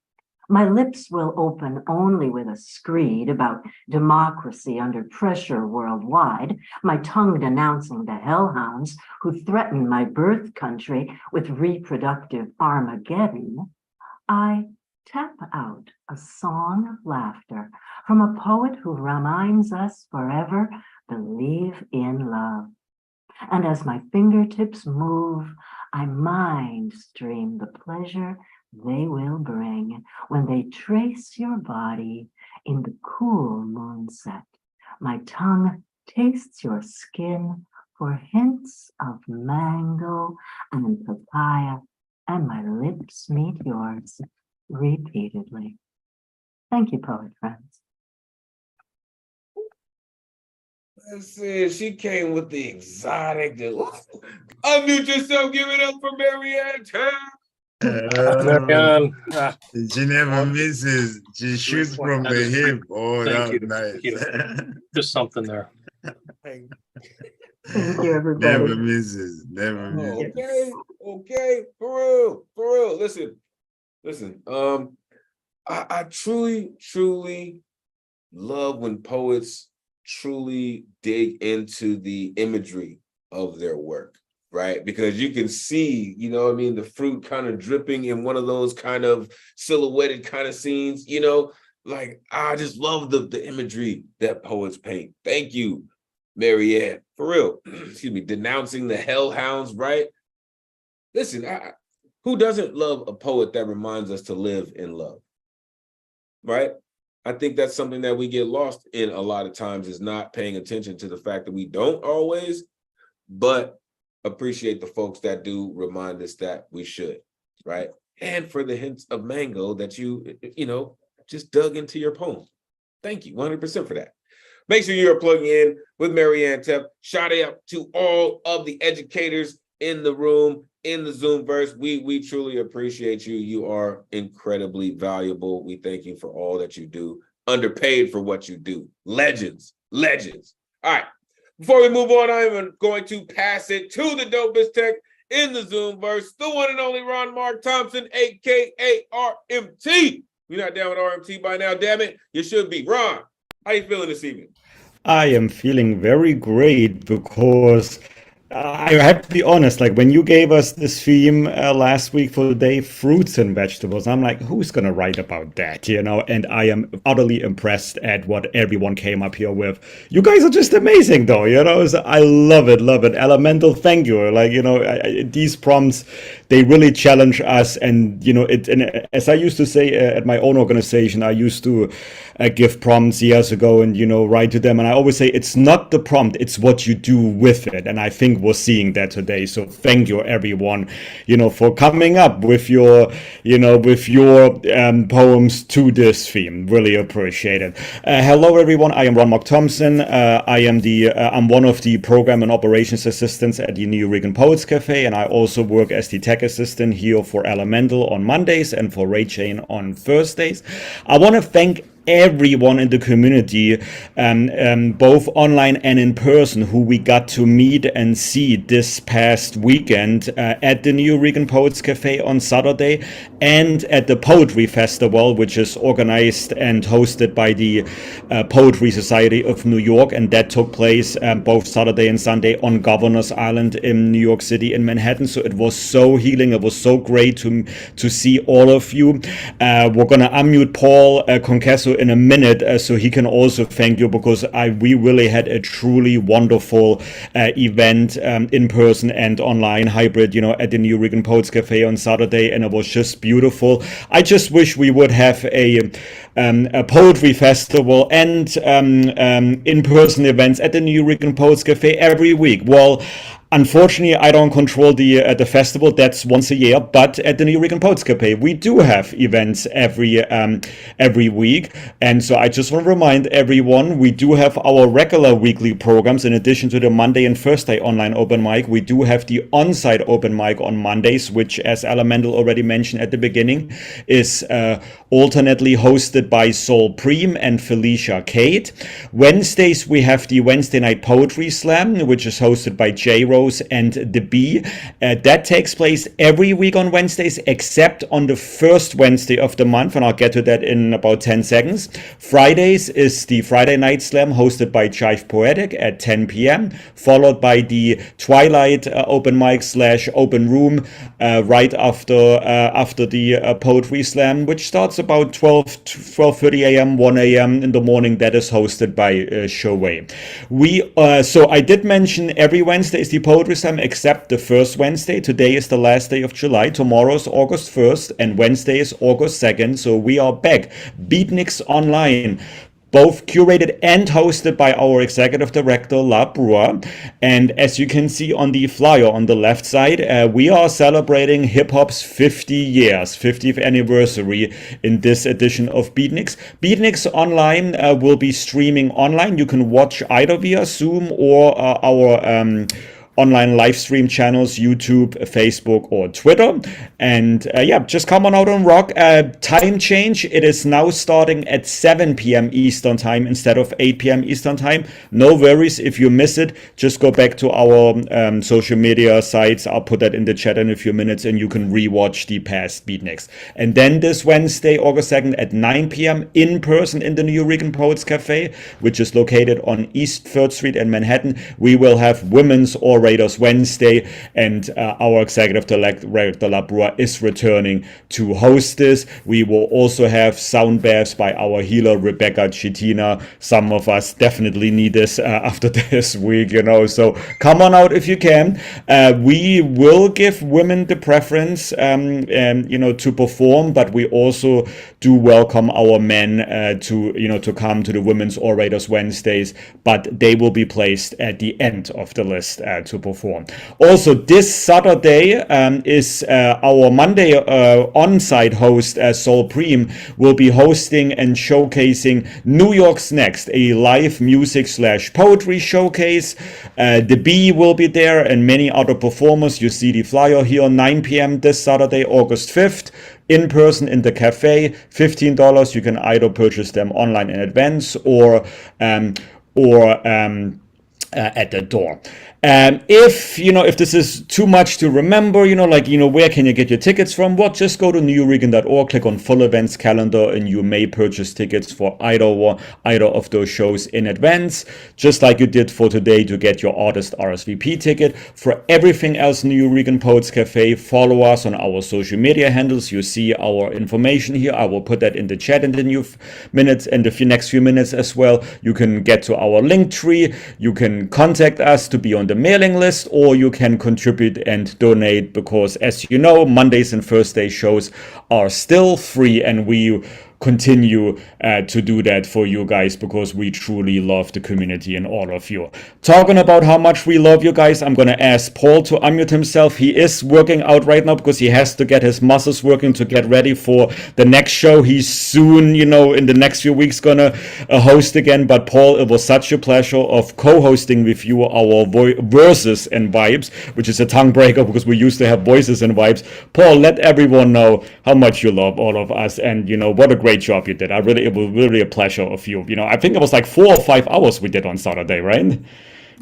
my lips will open only with a screed about democracy under pressure worldwide, my tongue denouncing the hellhounds who threaten my birth country with reproductive Armageddon, I tap out a song of laughter from a poet who reminds us forever, believe in love. And as my fingertips move, I mind stream the pleasure they will bring when they trace your body In the cool moonset, my tongue tastes your skin for hints of mango and papaya, and my lips meet yours repeatedly. Thank you, poet friends. Listen, she came with the exotic. Unmute yourself, give it up for Marianne. Marianne, She never misses. She shoots from the hip. Oh, thank that you. was Thank you. nice. Just something there. Thank you, everybody. Never misses. Never misses. Okay, for real. Listen. I truly love when poets truly dig into the imagery of their work, right? Because you can see, you know what I mean, the fruit kind of dripping in one of those kind of silhouetted kind of scenes, you know, like I just love the imagery that poets paint. Thank you, Marianne, for real. Excuse me, denouncing the hellhounds, right? Listen, who doesn't love a poet that reminds us to live in love, right? I think that's something that we get lost in a lot of times, is not paying attention to the fact that we don't always, but appreciate the folks that do remind us that we should, right? And for the hints of mango that you know, just dug into your poem. Thank you 100% for that. Make sure you're plugging in with Marianne Tep. Shout out to all of the educators in the room, in the Zoomverse. We truly appreciate you. You are incredibly valuable. We thank you for all that you do. Underpaid for what you do. Legends. All right. Before we move on, I am going to pass it to the dopest tech in the Zoomverse, the one and only Ron Mark Thompson, aka RMT. You're not down with RMT by now, damn it. You should be. Ron, how you feeling this evening? I am feeling very great because I have to be honest, like when you gave us this theme last week for the day, fruits and vegetables, I'm like, who's going to write about that, you know? And I am utterly impressed at what everyone came up here with. You guys are just amazing though, you know? So I love it. Elemental, thank you. Like, you know, these prompts, they really challenge us. And, you know, and as I used to say at my own organization, I used to give prompts years ago and, you know, write to them. And I always say, it's not the prompt, it's what you do with it. And I think we're seeing that today. So thank you, everyone, you know, for coming up with your, you know, with your poems to this theme. Really appreciate it. Hello, everyone. I am Ron Mark Thompson. I'm one of the program and operations assistants at the New York Poets Cafe, and I also work as the tech assistant here for Elemen2al on Mondays and for Ray Chain on Thursdays. I want to thank everyone in the community, both online and in person, who we got to meet and see this past weekend at the New York Poets Cafe on Saturday and at the Poetry Festival, which is organized and hosted by the Poetry Society of New York, and that took place both Saturday and Sunday on Governor's Island in New York City in Manhattan. So it was so healing. It was so great to see all of you. We're gonna unmute Paul Concasso in a minute so he can also thank you, because we really had a truly wonderful event in person and online hybrid, you know, at the New York Poets Cafe on Saturday, and it was just beautiful. I just wish we would have a poetry festival and in-person events at the New York Poets Cafe every week. Well, unfortunately, I don't control the festival. That's once a year. But at the New York Poets Cafe, we do have events every week. And so I just want to remind everyone, we do have our regular weekly programs. In addition to the Monday and Thursday online open mic, we do have the on-site open mic on Mondays, which, as Elemen2al already mentioned at the beginning, is alternately hosted by Sol Preem and Felicia Kate. Wednesdays, we have the Wednesday Night Poetry Slam, which is hosted by J. Rose and the Bee. That takes place every week on Wednesdays, except on the first Wednesday of the month, and I'll get to that in about 10 seconds. Fridays is the Friday Night Slam, hosted by Jive Poetic at 10 p.m., followed by the Twilight open mic / open room right after the Poetry Slam, which starts about 12:30 a.m., 1 a.m. in the morning. That is hosted by Showway. So I did mention every Wednesday is the Poetry Slam except the first Wednesday. Today is the last day of July. Tomorrow is August 1st and Wednesday is August 2nd. So we are back. Beatniks Online, both curated and hosted by our executive director, La Brua. And as you can see on the flyer on the left side, we are celebrating hip hop's 50 years, 50th anniversary in this edition of Beatniks. Beatniks Online will be streaming online. You can watch either via Zoom or our online live stream channels, YouTube, Facebook, or Twitter. And yeah, just come on out and rock. Time change, it is now starting at 7 p.m. Eastern time instead of 8 p.m. Eastern time. No worries if you miss it. Just go back to our social media sites. I'll put that in the chat in a few minutes and you can rewatch the past Beatniks. And then this Wednesday, August 2nd at 9 p.m. in person in the New Eureka Poets Cafe, which is located on East 3rd Street in Manhattan, we will have Women's Orators Wednesday, and our executive director La Brua is returning to host this. We will also have sound baths by our healer Rebecca Chitina. Some of us definitely need this after this week, you know, so come on out if you can. We will give women the preference, you know, to perform, but we also do welcome our men to come to the Women's Orators Wednesdays, but they will be placed at the end of the list to perform. Also, this Saturday is our Monday on-site host, Sol Preem, will be hosting and showcasing New York's Next, a live music/poetry showcase. The Bee will be there and many other performers. You see the flyer here, 9 p.m. this Saturday, August 5th. In person in the cafe, $15. You can either purchase them online in advance or at the door. If this is too much to remember, where can you get your tickets from? Well, just go to newregan.org, click on full events calendar, and you may purchase tickets for either of those shows in advance, just like you did for today to get your artist RSVP ticket. For everything else New Eureka Poets Cafe, follow us on our social media handles. You see our information here. I will put that in the chat in the next few minutes as well. You can get to our link tree. You can contact us to be on the mailing list, or you can contribute and donate, because as you know, Mondays and Thursday shows are still free, and we continue to do that for you guys because we truly love the community and all of you. Talking about how much we love you guys, I'm gonna ask Paul to unmute himself. He is working out right now because he has to get his muscles working to get ready for the next show. He's soon, in the next few weeks gonna host again. But Paul, it was such a pleasure of co-hosting with you our Verses and Vibes, which is a tongue breaker because we used to have Voices and Vibes. Paul, let everyone know how much you love all of us, and what a great job you did. It was really a pleasure of you. I think it was like 4 or 5 hours we did on Saturday, right?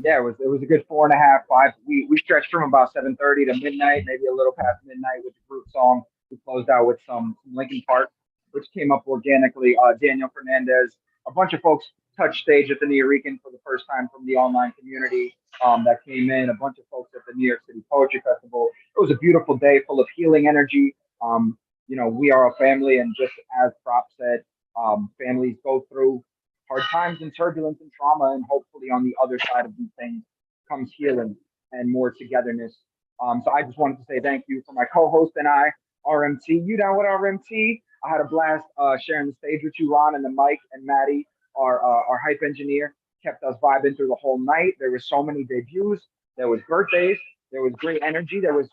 Yeah, it was a good 4.5, 5. We stretched from about 7:30 to midnight, maybe a little past midnight with the group song. We closed out with some Linkin Park, which came up organically. Daniel Fernandez, a bunch of folks touched stage at the New Eureka for the first time from the online community that came in. A bunch of folks at the New York City Poetry Festival. It was a beautiful day full of healing energy. We are a family, and just as Prop said, families go through hard times and turbulence and trauma, and hopefully on the other side of these things comes healing and more togetherness. So I just wanted to say thank you for my co-host and I, RMT. You down with RMT? I had a blast sharing the stage with you, Ron, and the mic, and Maddie, our hype engineer, kept us vibing through the whole night. There were so many debuts. There was birthdays. There was great energy. There was,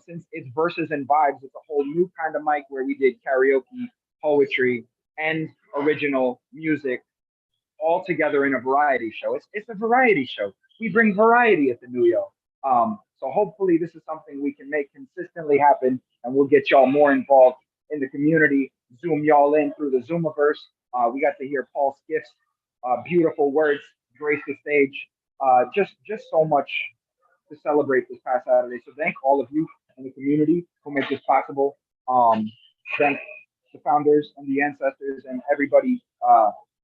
since it's Verses and Vibes, it's a whole new kind of mic where we did karaoke, poetry, and original music all together in a variety show. It's a variety show. We bring variety at the New York. So hopefully this is something we can make consistently happen, and we'll get y'all more involved in the community, zoom y'all in through the Zoomiverse. We got to hear Paul Skiff's beautiful words grace the stage. Just so much to celebrate this past Saturday. So thank all of you in the community who made this possible. Thank the founders and the ancestors and everybody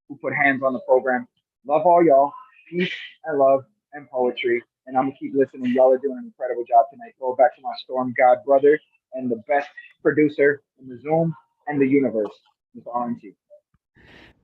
who put hands on the program. Love all y'all. Peace and love and poetry. And I'm gonna keep listening. Y'all are doing an incredible job tonight. Throw it back to my Storm God brother and the best producer in the Zoom and the universe, Mr. RMT.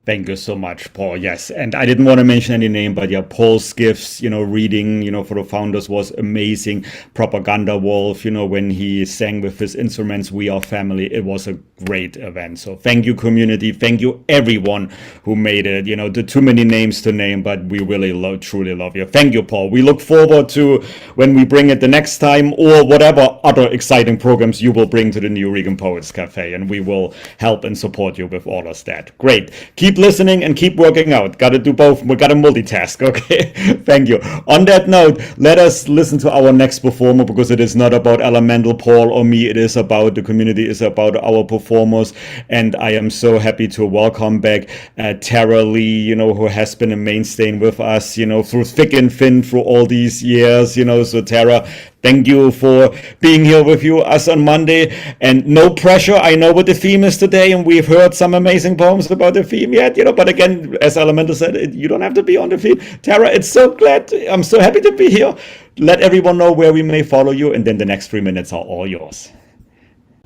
Thank you so much, Paul. Yes, and I didn't want to mention any name, but yeah, Paul's gifts, reading, for the founders was amazing. Propaganda Wolf, when he sang with his instruments, We Are Family, it was a great event. So thank you, community. Thank you, everyone who made it. The too many names to name, but we really truly love you. Thank you, Paul. We look forward to when we bring it the next time, or whatever other exciting programs you will bring to the New Regan Poets Cafe, and we will help and support you with all of that. Great. Keep listening and keep working out. Got to do both. We got to multitask. Okay. Thank you. On that note, let us listen to our next performer, because it is not about Elemen2al, Paul, or me. It is about the community. It's about our performers. And I am so happy to welcome back Tara Lee, who has been a mainstay with us, through thick and thin through all these years, So Tara, thank you for being here with us on Monday. And no pressure. I know what the theme is today, and we've heard some amazing poems about the theme yet, but again, as Elemen2al said, you don't have to be on the theme. Tara, I'm so happy to be here. Let everyone know where we may follow you, and then the next 3 minutes are all yours.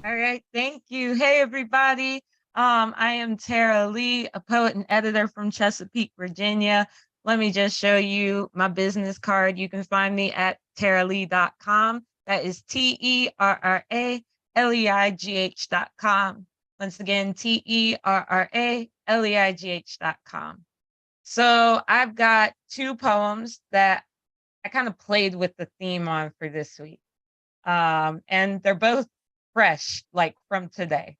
All right, thank you. Hey, everybody. I am Tara Lee, a poet and editor from Chesapeake, Virginia. Let me just show you my business card. You can find me at taralee.com. That is TERRALEIGH.com. Once again, TERRALEIGH.com. So I've got 2 poems that I kind of played with the theme on for this week. And they're both fresh, like from today.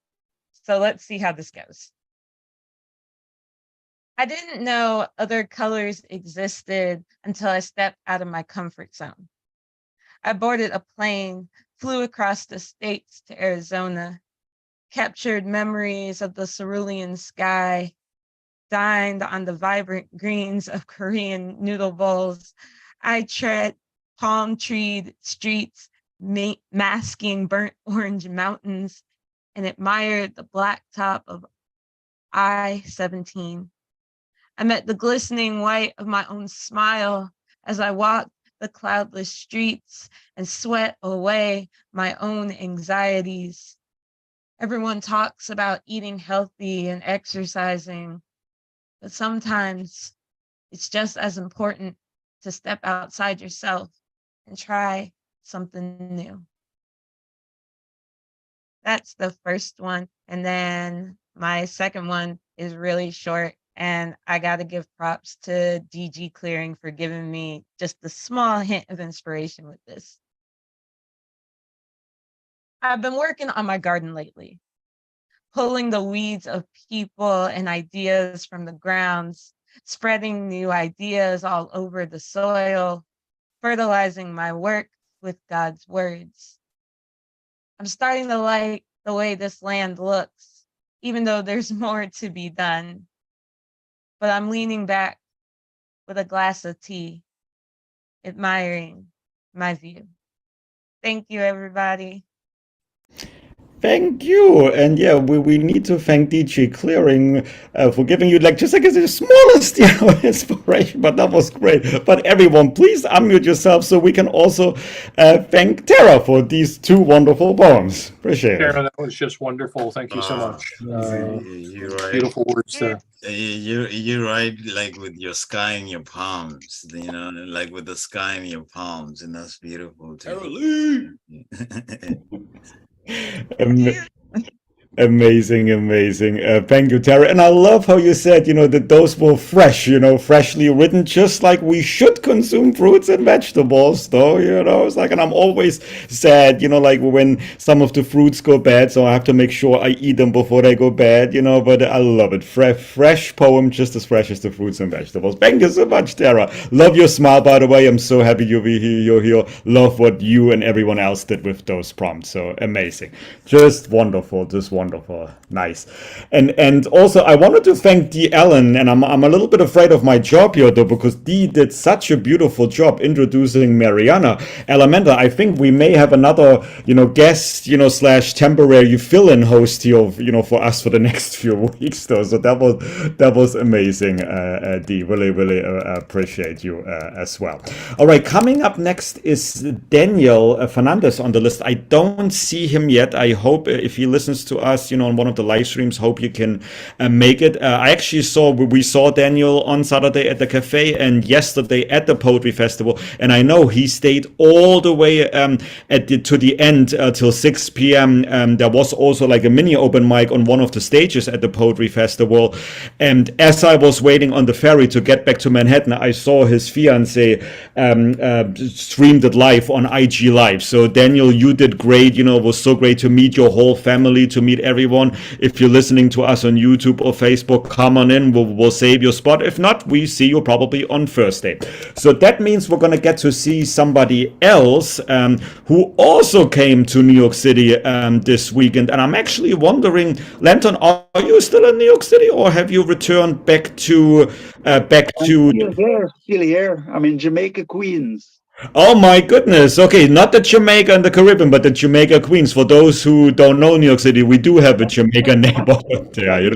So let's see how this goes. I didn't know other colors existed until I stepped out of my comfort zone. I boarded a plane, flew across the states to Arizona, captured memories of the cerulean sky, dined on the vibrant greens of Korean noodle bowls. I tread palm-treed streets, masking burnt orange mountains, and admired the black top of I-17. I met the glistening white of my own smile as I walked the cloudless streets and sweat away my own anxieties. Everyone talks about eating healthy and exercising, but sometimes it's just as important to step outside yourself and try something new. That's the first one. And then my second one is really short. And I got to give props to DG Clearing for giving me just a small hint of inspiration with this. I've been working on my garden lately, pulling the weeds of people and ideas from the grounds, spreading new ideas all over the soil, fertilizing my work with God's words. I'm starting to like the way this land looks, even though there's more to be done. But I'm leaning back with a glass of tea, admiring my view. Thank you, everybody. Thank you. And yeah, we need to thank DJ Clearing for giving you just like the smallest inspiration, but that was great. But everyone, please unmute yourself so we can also thank Tara for these 2 wonderful poems. Appreciate Tara, it. that was just wonderful. Thank you so much. You're right. Beautiful words there. You write like with your sky in your palms, like with the sky in your palms, and that's beautiful too. Amazing. Thank you, Tara. And I love how you said, that those were fresh, freshly written, just like we should consume fruits and vegetables, though, it's like, and I'm always sad, like when some of the fruits go bad, so I have to make sure I eat them before they go bad, but I love it. Fresh poem, just as fresh as the fruits and vegetables. Thank you so much, Tara. Love your smile, by the way. I'm so happy you're here. Love what you and everyone else did with those prompts. So amazing. Just wonderful. Nice. And also I wanted to thank Dee Ellen, and I'm a little bit afraid of my job here though, because Dee did such a beautiful job introducing Mariana. Elemen2al, I think we may have another, guest, / temporary fill-in host here, for us for the next few weeks though. So that was amazing, Dee. Really appreciate you as well. All right, coming up next is Daniel Fernandez on the list. I don't see him yet. I hope if he listens to us, us, on one of the live streams. Hope you can make it. I actually we saw Daniel on Saturday at the cafe and yesterday at the Poetry Festival, and I know he stayed all the way to the end till 6 p.m. There was also like a mini open mic on one of the stages at the Poetry Festival, and as I was waiting on the ferry to get back to Manhattan, I saw his fiance streamed it live on IG Live. So Daniel, you did great. It was so great to meet your whole family, to meet everyone. If you're listening to us on YouTube or Facebook, come on in. We'll save your spot. If not, we see you probably on Thursday. So that means we're going to get to see somebody else who also came to New York City this weekend. And I'm actually wondering, Lanton, are you still in New York City, or have you returned back to Still here. I'm in Jamaica, Queens. Oh my goodness. Okay, not the Jamaica and the Caribbean, but the Jamaica Queens. For those who don't know New York City, we do have a Jamaica neighborhood there.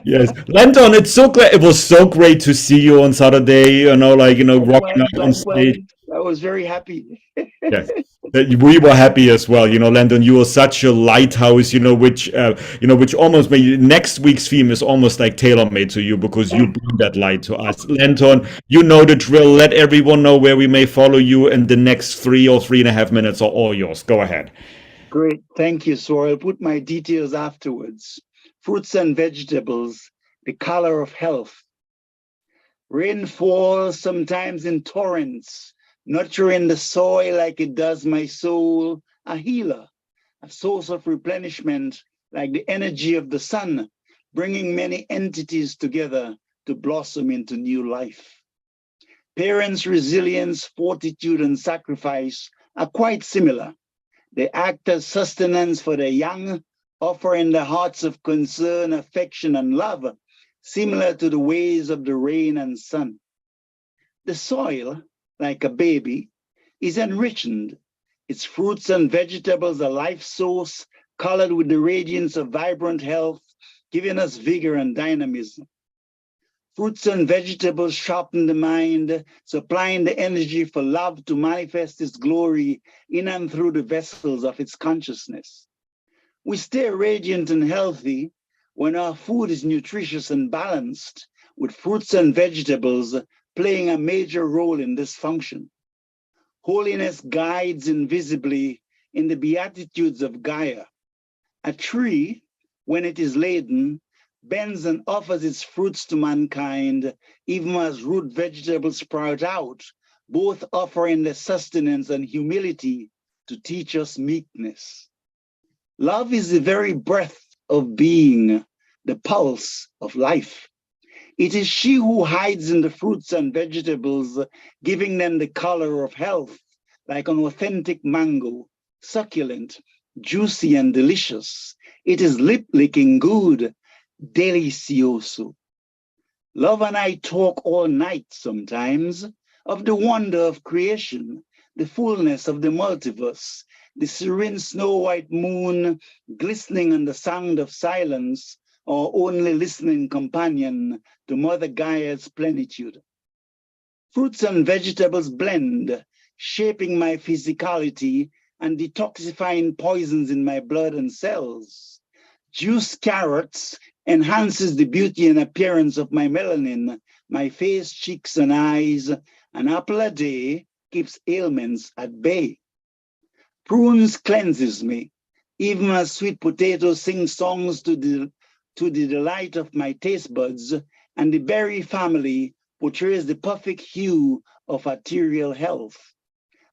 Yes. Lanton, it's so great. It was so great to see you on Saturday, rocking out on stage. I was very happy. Yes. We were happy as well. Landon, you are such a lighthouse, which almost made next week's theme is almost like tailor-made to you because you bring that light to us. Landon, you know the drill. Let everyone know where we may follow you, and the next 3 or 3.5 minutes are all yours. Go ahead. Great. Thank you. So I'll put my details afterwards. Fruits and vegetables, the color of health. Rain falls sometimes in torrents, nurturing the soil like it does my soul, a healer, a source of replenishment like the energy of the sun, bringing many entities together to blossom into new life. Parents' resilience, fortitude, and sacrifice are quite similar. They act as sustenance for their young, offering the hearts of concern, affection, and love, similar to the ways of the rain and sun. The soil, like a baby, is enriched. Its fruits and vegetables are life source, colored with the radiance of vibrant health, giving us vigor and dynamism. Fruits and vegetables sharpen the mind, supplying the energy for love to manifest its glory in and through the vessels of its consciousness. We stay radiant and healthy when our food is nutritious and balanced, with fruits and vegetables playing a major role in this function. Holiness guides invisibly in the Beatitudes of Gaia. A tree, when it is laden, bends and offers its fruits to mankind, even as root vegetables sprout out, both offering the sustenance and humility to teach us meekness. Love is the very breath of being, the pulse of life. It is she who hides in the fruits and vegetables, giving them the color of health, like an authentic mango, succulent, juicy, and delicious. It is lip-licking good, delicioso. Love and I talk all night sometimes of the wonder of creation, the fullness of the multiverse, the serene snow-white moon glistening on the sound of silence, our only listening companion to Mother Gaia's plenitude. Fruits and vegetables blend, shaping my physicality and detoxifying poisons in my blood and cells. Juiced carrots enhances the beauty and appearance of my melanin, my face, cheeks, and eyes. An apple a day keeps ailments at bay. Prunes cleanses me, even as sweet potatoes sing songs to the delight of my taste buds, and the berry family portrays the perfect hue of arterial health.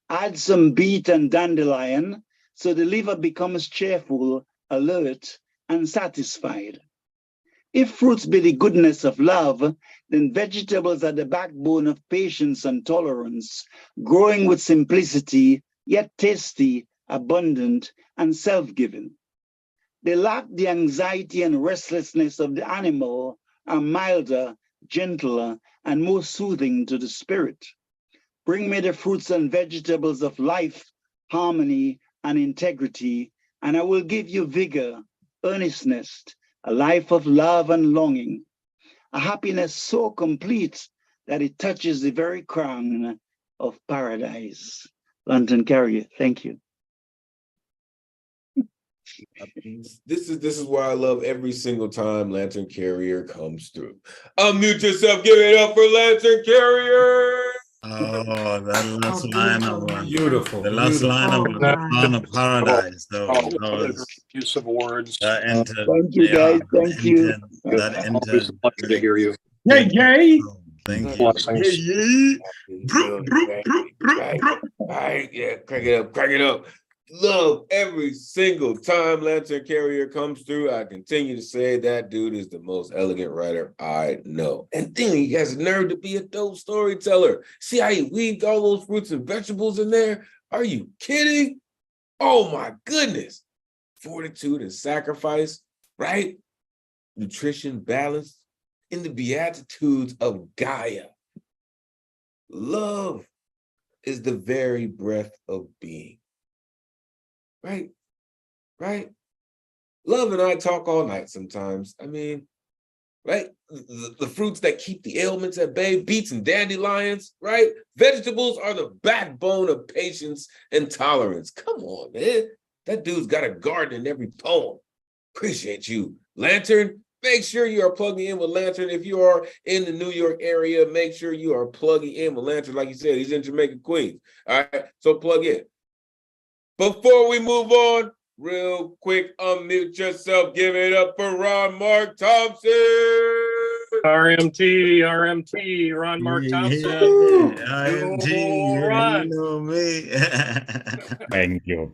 Add some beet and dandelion, so the liver becomes cheerful, alert, and satisfied. If fruits be the goodness of love, then vegetables are the backbone of patience and tolerance, growing with simplicity, yet tasty, abundant, and self-giving. They lack the anxiety and restlessness of the animal, are milder, gentler, and more soothing to the spirit. Bring me the fruits and vegetables of life, harmony, and integrity, and I will give you vigor, earnestness, a life of love and longing, a happiness so complete that it touches the very crown of paradise. London Carrier, thank you. This is why I love every single time Lantern Carrier comes through. Unmute yourself, give it up for Lantern Carrier. Oh, that last line of Beautiful. the last line of Dawn of Paradise. That was Use of words. that entered. Thank you, Yeah, guys. Thank you. That Always entered. a pleasure to hear you. Yay, yay. Thank you. Blessings. Right, yeah, crank it up. Love every single time Lantern Carrier comes through. I continue to say that dude is the most elegant writer I know. And then he has the nerve to be a dope storyteller. See how he weaved all those fruits and vegetables in there? Are you kidding? Oh my goodness. Fortitude and sacrifice, right? Nutrition, balance, in the beatitudes of Gaia. Love is the very breath of being. Right? Right? Love and I talk all night sometimes. I mean, right? The fruits that keep the ailments at bay, beets and dandelions, right? Vegetables are the backbone of patience and tolerance. Come on, man. That dude's got a garden in every poem. Appreciate you. Lantern, make sure you are plugging in with Lantern. If you are in the New York area, make sure you are plugging in with Lantern. Like you said, he's in Jamaica, Queens. All right, so plug in. Before we move on, real quick, unmute yourself. Give it up for Ron Mark Thompson. RMT, Ron Mark Thompson. RMT, Ron. you know me.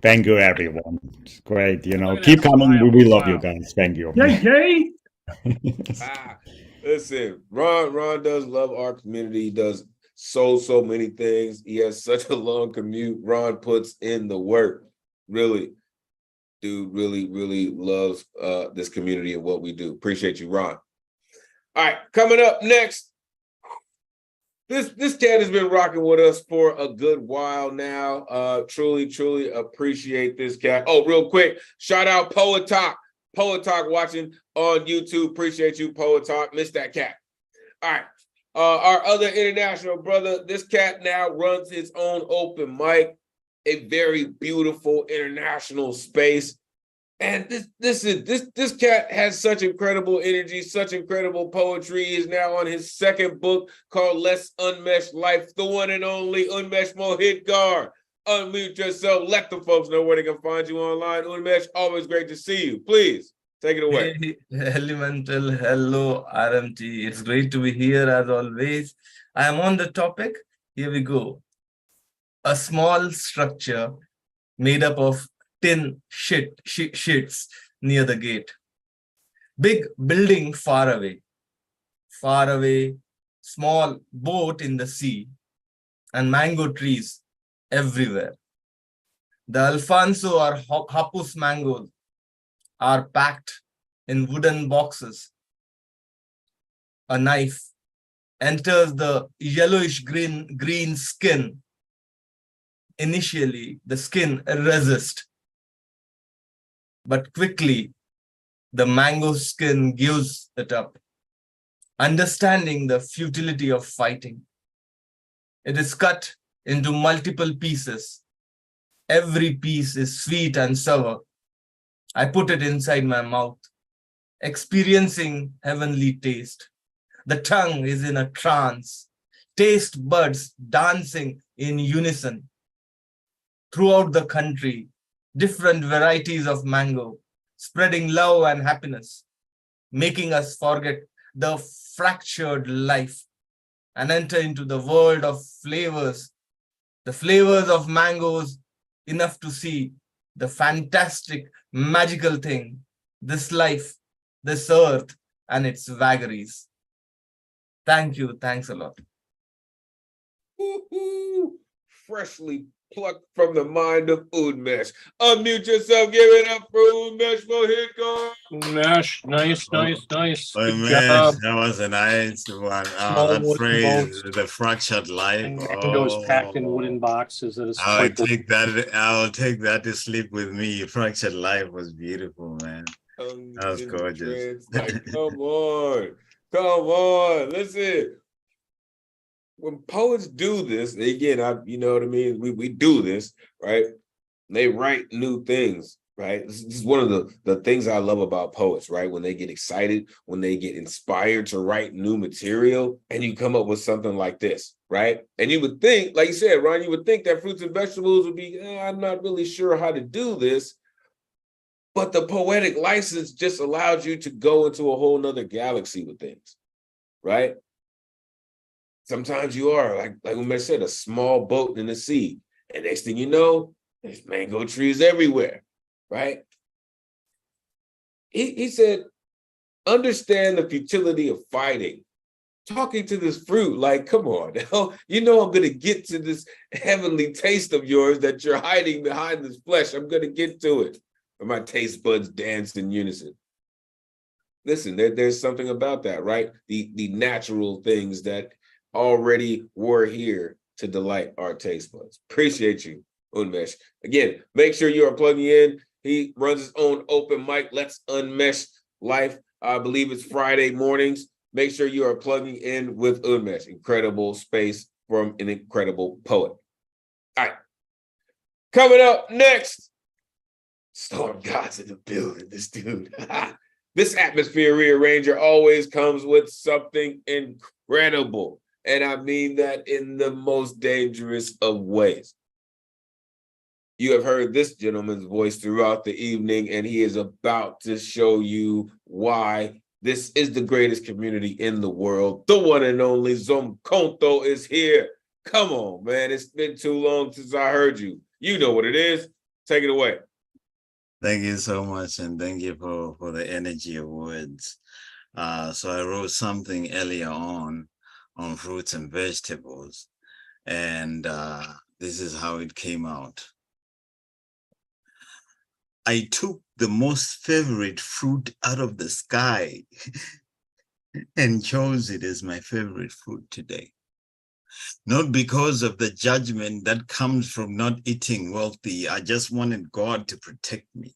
Thank you, everyone. It's great. You know, Look at keep that coming. smile. We love you Wow. guys. Thank you. Yay, yay. Listen, Ron does love our community. He does so many things. He has such a long commute. Ron puts in the work. Really, dude, really loves this community and what we do. Appreciate you, Ron. All right, coming up next. This cat has been rocking with us for a good while now. Truly appreciate this cat. Oh, real quick, shout out Poet Talk. Poet Talk watching on YouTube. Appreciate you, Poet Talk. Miss that cat. All right. Our other international brother, this cat now runs his own open mic, a very beautiful international space. And this cat has such incredible energy, such incredible poetry. He is now on his second book called Let's Unmesh Life, the one and only Unmesh Mohitgar. Unmute yourself. Let the folks know where they can find you online. Unmesh, always great to see you. Please take it away. Hey, Elemental, hello, RMT. It's great to be here as always. I am on the topic. Here we go. A small structure made up of tin shits near the gate. Big building far away, small boat in the sea, and mango trees everywhere. The Alfonso or Hapus mangoes are packed in wooden boxes. A knife enters the yellowish green skin. Initially, the skin resists, but quickly the mango skin gives it up, understanding the futility of fighting. It is cut into multiple pieces. Every piece is sweet and sour. I put it inside my mouth, experiencing heavenly taste. The tongue is in a trance, taste buds dancing in unison. Throughout the country, different varieties of mango, spreading love and happiness, making us forget the fractured life and enter into the world of flavors, the flavors of mangoes, enough to see the fantastic, magical thing, this life, this earth, and its vagaries. Thank you. Thanks a lot. Freshly plucked from the mind of Unmesh. Unmute yourself, give it up for Unmesh Mohitgar. Unmesh, nice. Oh, Good man, job. that was a nice one. Small That wooden phrase, boats the fractured life. and mangoes packed in wooden boxes. That is I'll quite take that. I'll take that to sleep with me. Fractured life was beautiful, man. That was gorgeous. Like, come on. Listen. When poets do this, again, you know what I mean? We do this, right? They write new things. right? This is one of the things I love about poets, right? When they get excited, when they get inspired to write new material, and you come up with something like this, right? And you would think, like you said, Ron, you would think that fruits and vegetables would be, I'm not really sure how to do this. But the poetic license just allowed you to go into a whole nother galaxy with things, right? Sometimes you are, like when I said, a small boat in the sea. And next thing you know, there's mango trees everywhere, right? He said, understand the futility of fighting. Talking to this fruit, like, come on, you know I'm gonna get to this heavenly taste of yours that you're hiding behind this flesh. I'm gonna get to it. Or my taste buds dance in unison. Listen, there's something about that, right? The natural things that already were here to delight our taste buds. Appreciate you, Unmesh. Again, make sure you are plugging in. He runs his own open mic, Let's Unmesh Life. I believe it's Friday mornings. Make sure you are plugging in with Unmesh. Incredible space from an incredible poet. All right. Coming up next, Storm God's in the building, this dude. This atmosphere rearranger always comes with something incredible. And I mean that in the most dangerous of ways. You have heard this gentleman's voice throughout the evening, and he is about to show you why this is the greatest community in the world. The one and only Zomkonto is here. Come on, man. It's been too long since I heard you. You know what it is. Take it away. Thank you so much, and thank you for the energy of words. So I wrote something earlier on fruits and vegetables, and this is how it came out. I took the most favorite fruit out of the sky and chose it as my favorite fruit today. Not because of the judgment that comes from not eating wealthy. I just wanted God to protect me.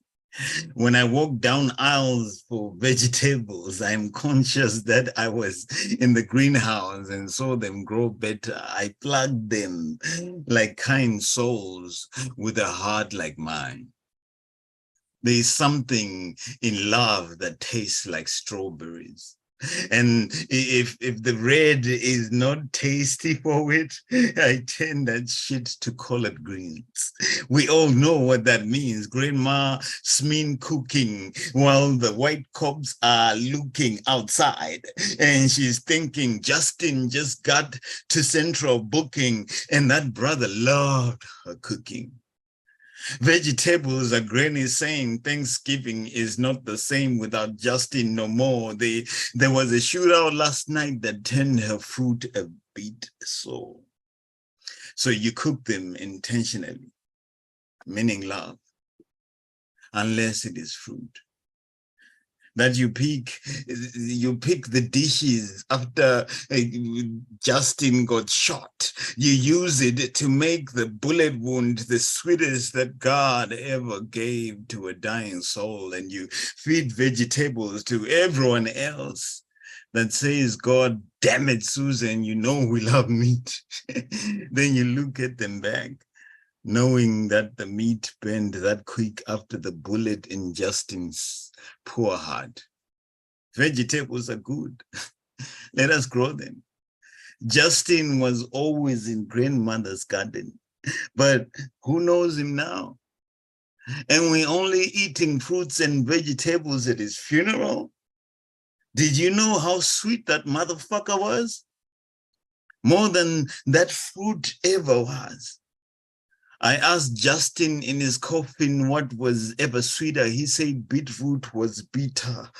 When I walk down aisles for vegetables, I'm conscious that I was in the greenhouse and saw them grow better. I plugged them like kind souls with a heart like mine. There's something in love that tastes like strawberries. And if the red is not tasty for it, I turn that shit to collard greens. We all know what that means. Grandma Smin cooking while the white cops are looking outside. And she's thinking, Justin just got to Central booking, and that brother loved her cooking. Vegetables, a granny saying Thanksgiving is not the same without Justin no more. There was a shootout last night that turned her fruit a bit sore. So you cook them intentionally, meaning love, unless it is fruit. That you pick the dishes after Justin got shot. You use it to make the bullet wound the sweetest that God ever gave to a dying soul. And you feed vegetables to everyone else that says, God damn it, Susan, you know we love meat. Then you look at them back, knowing that the meat burned that quick after the bullet in Justin's poor heart. Vegetables are good. Let us grow them. Justin was always in grandmother's garden, but who knows him now? And we're only eating fruits and vegetables at his funeral. Did you know how sweet that motherfucker was? More than that fruit ever was. I asked Justin in his coffin what was ever sweeter. He said beetroot was bitter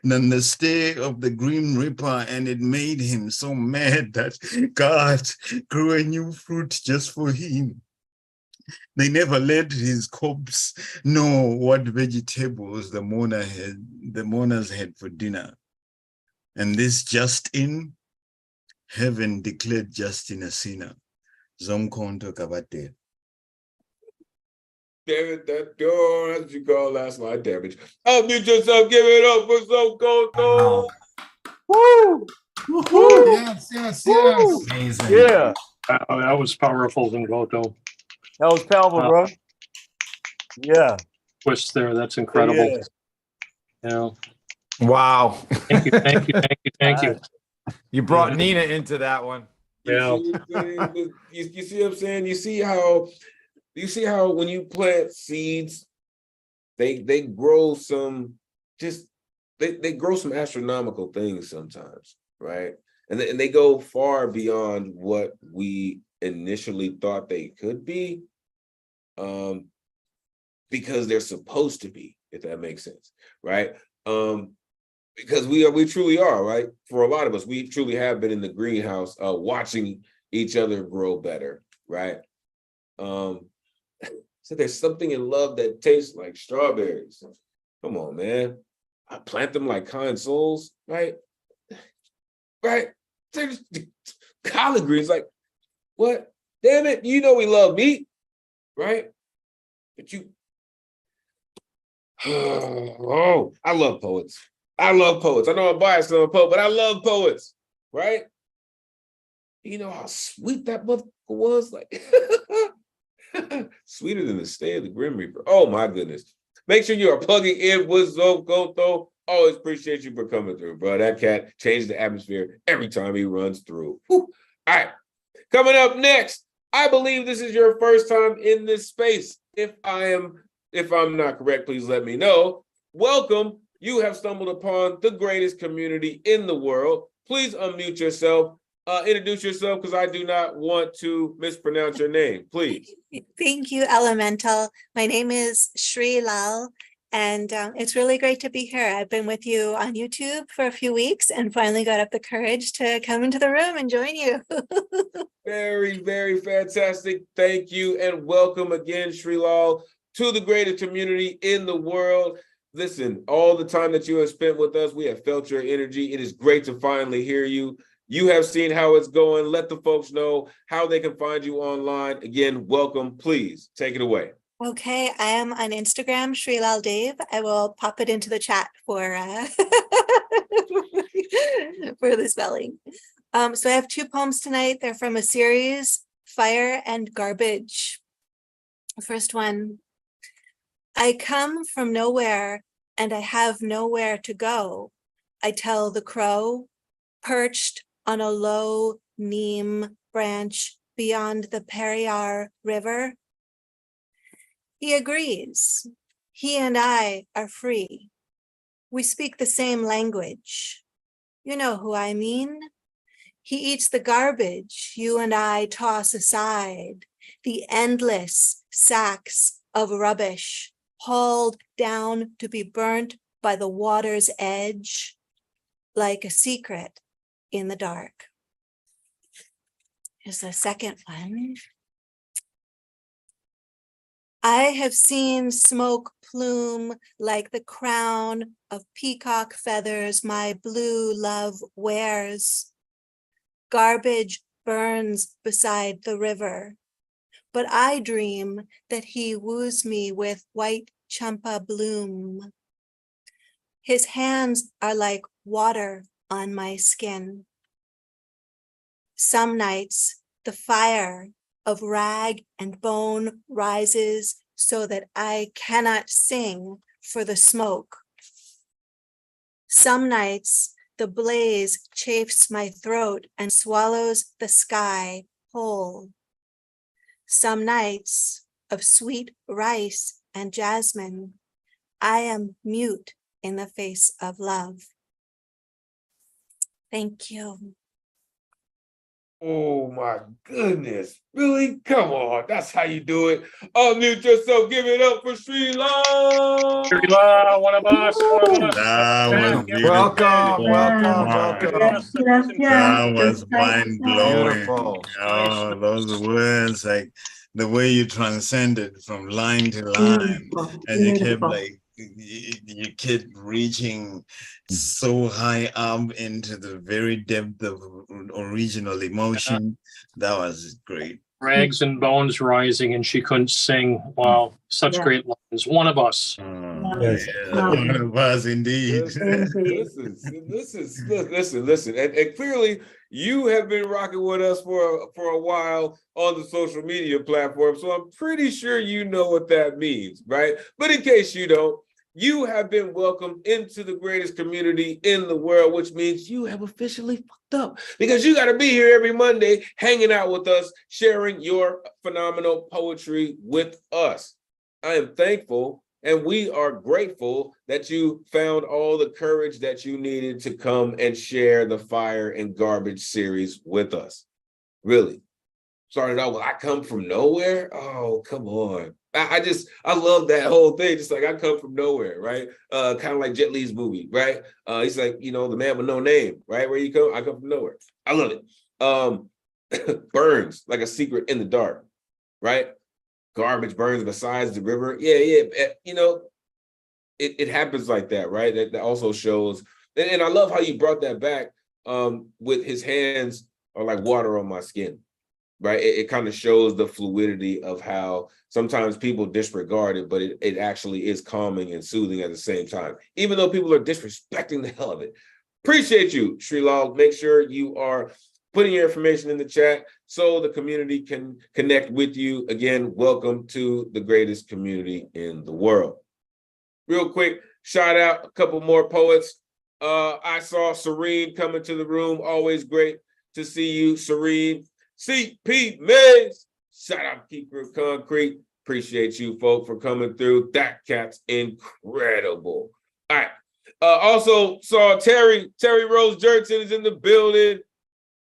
than the stay of the Grim Reaper, and it made him so mad that God grew a new fruit just for him. They never let his corpse know what vegetables the mourners had for dinner. And this Justin, heaven declared Justin a sinner. Zomkonto Kabate. Damn it, that's what you call last line damage. Unmute yourself, give it up for Zomkonto. Woo! Woo! Yes. Amazing. Yeah. That was powerful, Zomkonto. That was powerful, bro. Yeah. twist there. That's incredible. Yeah. Wow. Thank you. Thank you. Thank you. Thank you. You brought Nina into that one. Yeah. You see what I'm saying? You see how when you plant seeds, they grow some they grow some astronomical things sometimes, right? And they go far beyond what we initially thought they could be, because they're supposed to be, if that makes sense, right? Because we truly are, right? For a lot of us, we truly have been in the greenhouse, watching each other grow better, right? So there's something in love that tastes like strawberries. Come on, man. I plant them like kind souls, right? Right? Collard greens, like, what? Damn it, you know we love meat, right? But you, oh, I love poets. I love poets. I know I'm biased on a poet, but I love poets, right? You know how sweet that motherfucker was? Like, sweeter than the stay of the Grim Reaper. Oh my goodness. Make sure you are plugging in with Zogoto. Always appreciate you for coming through, bro. That cat changed the atmosphere every time he runs through. Whew. All right. Coming up next, I believe this is your first time in this space. If I'm not correct, please let me know. Welcome. You have stumbled upon the greatest community in the world. Please unmute yourself. Introduce yourself, because I do not want to mispronounce your name, please. Thank you, Elemental. My name is Shri Lal, and it's really great to be here. I've been with you on YouTube for a few weeks and finally got up the courage to come into the room and join you. Very, very fantastic. Thank you, and welcome again, Shri Lal, to the greatest community in the world. Listen, all the time that you have spent with us, we have felt your energy. It is great to finally hear you. You have seen how it's going. Let the folks know how they can find you online. Again, welcome. Please take it away. Okay, I am on Instagram, Shri Lal Dave. I will pop it into the chat for for the spelling. So I have 2 poems tonight. They're from a series, Fire and Garbage. The first one. I come from nowhere and I have nowhere to go. I tell the crow, perched on a low neem branch beyond the Periyar River. He agrees. He and I are free. We speak the same language. You know who I mean. He eats the garbage you and I toss aside, the endless sacks of rubbish hauled down to be burnt by the water's edge, like a secret in the dark. Here's the second one. I have seen smoke plume like the crown of peacock feathers my blue love wears. Garbage burns beside the river, but I dream that he woos me with white champa bloom. His hands are like water on my skin. Some nights, the fire of rag and bone rises so that I cannot sing for the smoke. Some nights, the blaze chafes my throat and swallows the sky whole. Some nights of sweet rice and jasmine, I am mute in the face of love. Thank you. Oh my goodness. Really? Come on. That's how you do it. Unmute yourself. Give it up for Shri Lal. Shri Lal, one of us. That was beautiful. Welcome. That was mind blowing. Beautiful. Oh, those words, like the way you transcended from line to line, and you kept like you kept reaching so high up into the very depth of original emotion. That was great. Rags and bones rising, and she couldn't sing. Wow, such great lines. One of us. Yes. One of us, indeed. Listen. And clearly, you have been rocking with us for a while on the social media platform. So I'm pretty sure you know what that means, right? But in case you don't, you have been welcomed into the greatest community in the world, which means you have officially fucked up because you got to be here every Monday hanging out with us, sharing your phenomenal poetry with us. I am thankful and we are grateful that you found all the courage that you needed to come and share the Fire and Garbage series with us. Really. Started out with I come from nowhere. Oh, come on. I love that whole thing. Just like I come from nowhere, right? Kind of like Jet Li's movie, right? He's like, you know, the man with no name, right? Where you come? I come from nowhere. I love it. Burns like a secret in the dark, right? Garbage burns besides the river. Yeah. You know, it happens like that, right? That also shows, and I love how you brought that back with his hands are like water on my skin. Right, it kind of shows the fluidity of how sometimes people disregard it, but it actually is calming and soothing at the same time, even though people are disrespecting the hell of it. Appreciate you, Srilal. Make sure you are putting your information in the chat so the community can connect with you. Again, welcome to the greatest community in the world. Real quick, shout out a couple more poets. I saw Serene come into the room. Always great to see you, Serene. CP Migs, shout out Keeper of Concrete. Appreciate you, folk, for coming through. That cat's incredible. All right. Also saw Terry Rose Jerton is in the building.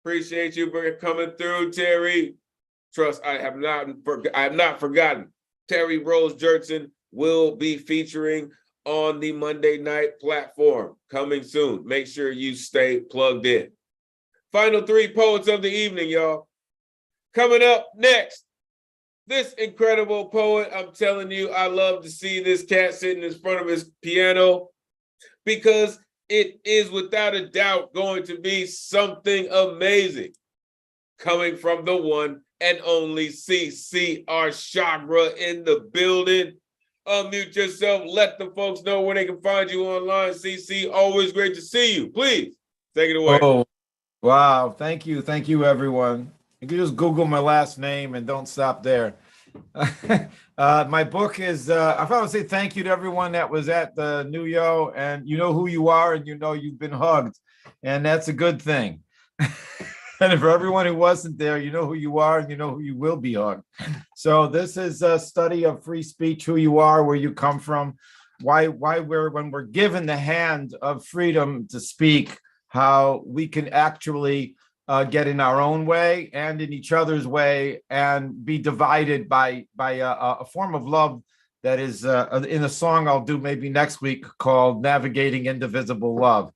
Appreciate you for coming through, Terry. Trust, I have not forgotten. Terry Rose Jerton will be featuring on the Monday night platform coming soon. Make sure you stay plugged in. Final three poets of the evening, y'all. Coming up next, this incredible poet. I'm telling you, I love to see this cat sitting in front of his piano because it is without a doubt going to be something amazing. Coming from the one and only CC Chagra in the building. Unmute yourself. Let the folks know where they can find you online. CC, always great to see you. Please take it away. Oh, wow. Thank you. Thank you, everyone. You can just Google my last name and don't stop there. My book is, I want to say thank you to everyone that was at the New Yo, and you know who you are and you know you've been hugged, and that's a good thing. And for everyone who wasn't there, you know who you are and you know who you will be hugged. So this is a study of free speech, who you are, where you come from, why when we're given the hand of freedom to speak, how we can actually get in our own way and in each other's way and be divided by a form of love that is in a song I'll do maybe next week called Navigating Indivisible Love.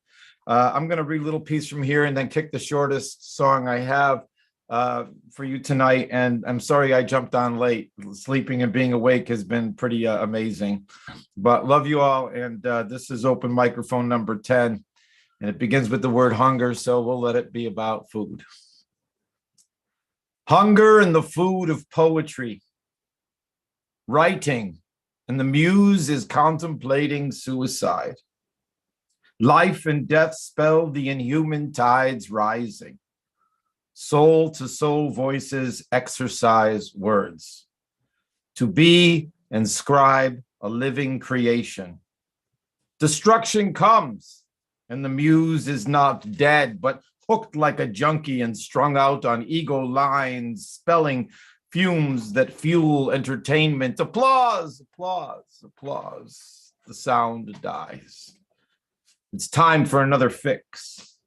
I'm going to read a little piece from here and then kick the shortest song I have for you tonight. And I'm sorry I jumped on late. Sleeping and being awake has been pretty amazing. But love you all. And this is open microphone number 10. And it begins with the word hunger, so we'll let it be about food. Hunger and the food of poetry. Writing, and the muse is contemplating suicide. Life and death spell the inhuman tides rising. Soul to soul voices exercise words. To be and scribe a living creation. Destruction comes. And the muse is not dead, but hooked like a junkie and strung out on ego lines, spelling fumes that fuel entertainment. Applause, applause, applause. The sound dies. It's time for another fix.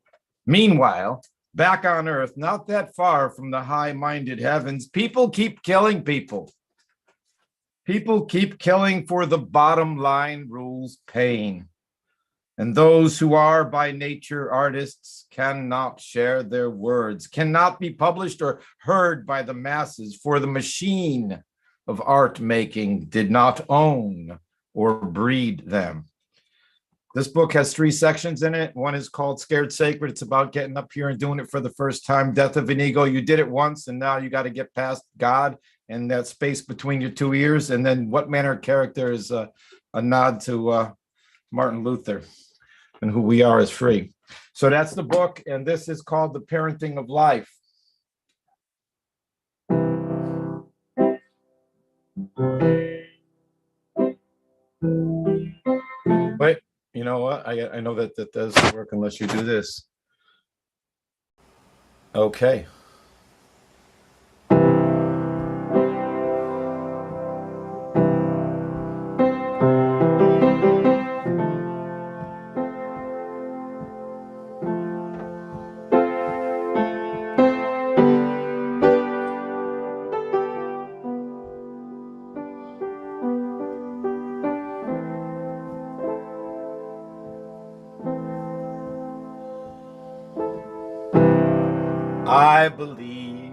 Meanwhile, back on Earth, not that far from the high-minded heavens, people keep killing people. People keep killing for the bottom line rules pain. And those who are by nature artists cannot share their words, cannot be published or heard by the masses, for the machine of art making did not own or breed them. This book has 3 sections in it. One is called Scared Sacred. It's about getting up here and doing it for the first time. Death of an Ego. You did it once, and now you got to get past God and that space between your 2 ears. And then what manner of character is a nod to Martin Luther and who we are is free. So that's the book, and this is called The Parenting of Life. Wait, you know what? I know that doesn't work unless you do this. Okay. I believe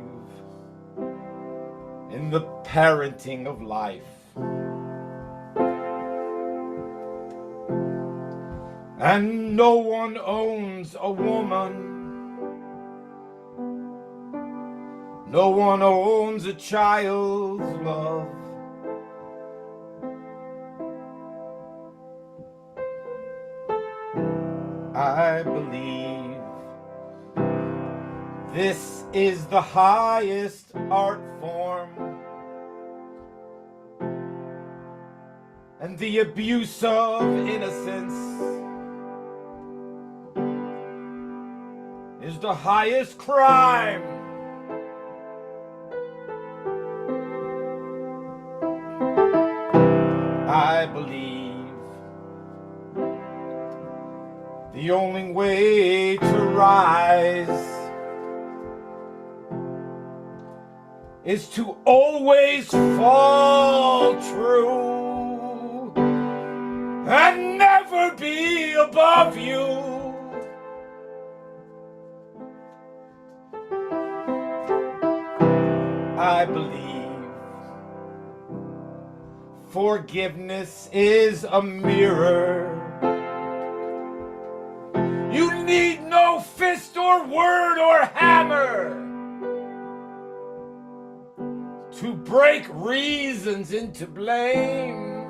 in the parenting of life. And no one owns a woman. No one owns a child's love. I believe this is the highest art form, and the abuse of innocence is the highest crime. I believe the only way to rise is to always fall true and never be above you. I believe forgiveness is a mirror. You need no fist or word or hammer to break reasons into blame.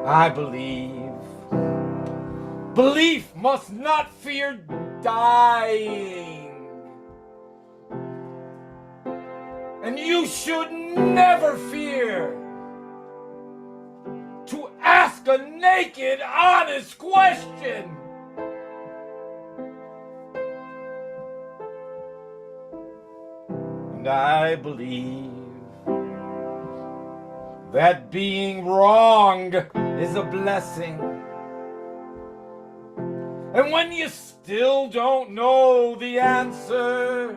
I believe belief must not fear dying, and you should never fear to ask a naked, honest question. And I believe that being wrong is a blessing. And when you still don't know the answer,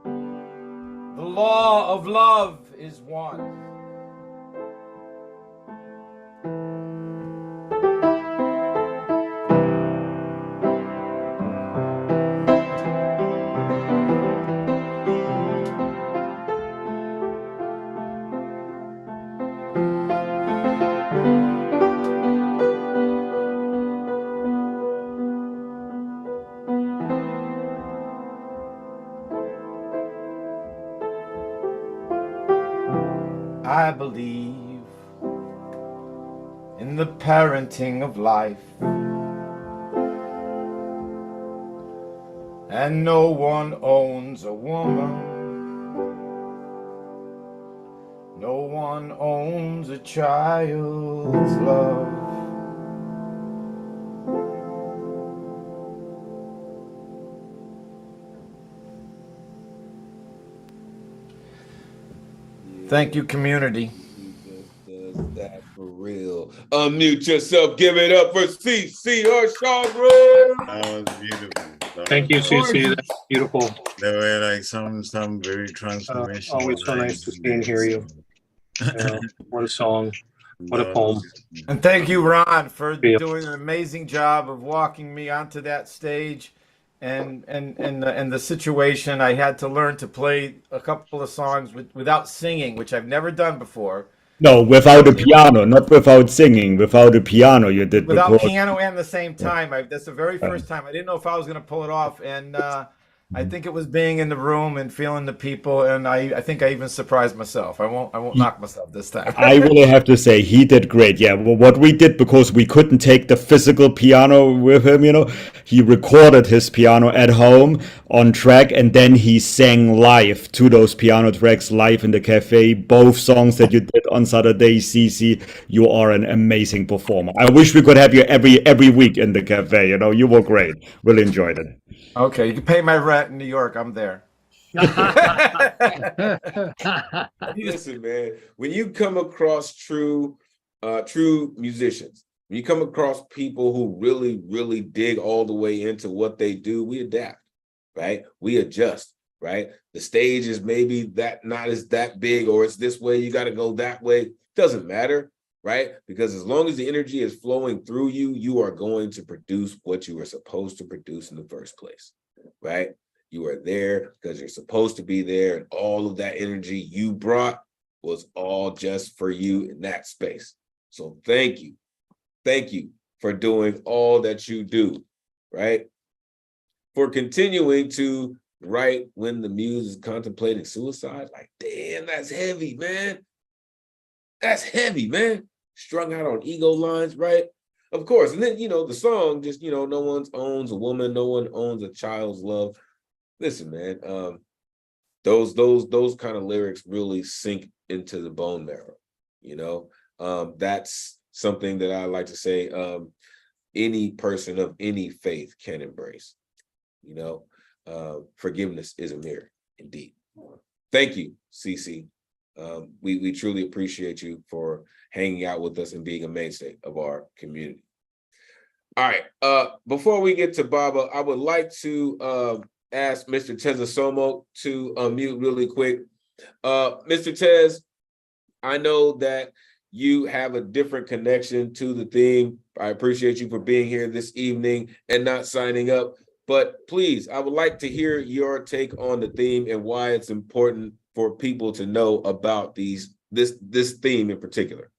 the law of love is one. I believe in the parenting of life, and no one owns a woman. No one owns a child's love. Thank you, community. Does that for real. Unmute yourself. Give it up for CC Harshadra. That was beautiful. Thank you, CC. That's beautiful. There were like some very transformational. Always so nice to see and hear you. What a song. What a poem. And thank you, Ron, for doing an amazing job of walking me onto that stage. And the situation, I had to learn to play a couple of songs without singing, which I've never done before. No, without a piano, not without singing. Without a piano, you did. Without piano and the same time. That's the very first time. I didn't know if I was going to pull it off. And I think it was being in the room and feeling the people, and I think I even surprised myself. I won't knock myself this time. I really have to say he did great. Yeah, well, what we did, because we couldn't take the physical piano with him, he recorded his piano at home on track, and then he sang live to those piano tracks live in the cafe. Both songs that you did on Saturday, Cece, you are an amazing performer. I wish we could have you every week in the cafe. You were great. Really enjoyed it. Okay, you can pay my rent in New York. I'm there. Listen, man, when you come across true musicians, when you come across people who really, really dig all the way into what they do, we adapt, right? We adjust, right? The stage is maybe not as that big, or it's this way, you got to go that way. Doesn't matter, right? Because as long as the energy is flowing through you, you are going to produce what you were supposed to produce in the first place, right? You are there because you're supposed to be there, and all of that energy you brought was all just for you in that space. So thank you for doing all that you do, right? For continuing to write when the muse is contemplating suicide. Like, damn, that's heavy, man. That's heavy, man. Strung out on ego lines, right? Of course. And then, the song just, no one owns a woman, no one owns a child's love. Listen, man, those kind of lyrics really sink into the bone marrow, that's something that I like to say any person of any faith can embrace. Forgiveness is a mirror, indeed. Thank you, Cece. We truly appreciate you for hanging out with us and being a mainstay of our community. All right, before we get to Baba, I would like to ask Mr. Tezasomo to unmute really quick. Mr. Tez, I know that you have a different connection to the theme. I appreciate you for being here this evening and not signing up. But please, I would like to hear your take on the theme and why it's important for people to know about this theme in particular.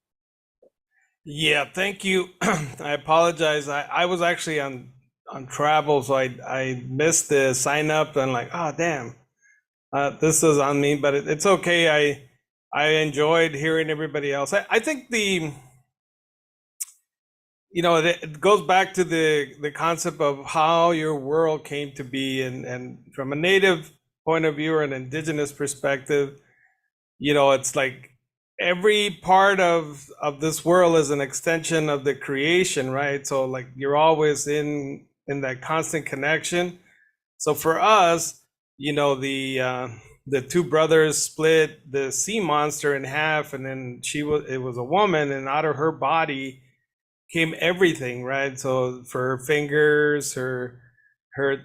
Yeah, thank you. I apologize. I was actually on travel, so I missed the sign up and oh damn, this is on me, but it's okay. I enjoyed hearing everybody else. I think it goes back to the concept of how your world came to be, and from a native point of view or an indigenous perspective, it's like every part of this world is an extension of the creation, right? So you're always in that constant connection. So for us, the two brothers split the sea monster in half, and then it was a woman, and out of her body came everything, right? So for her fingers, her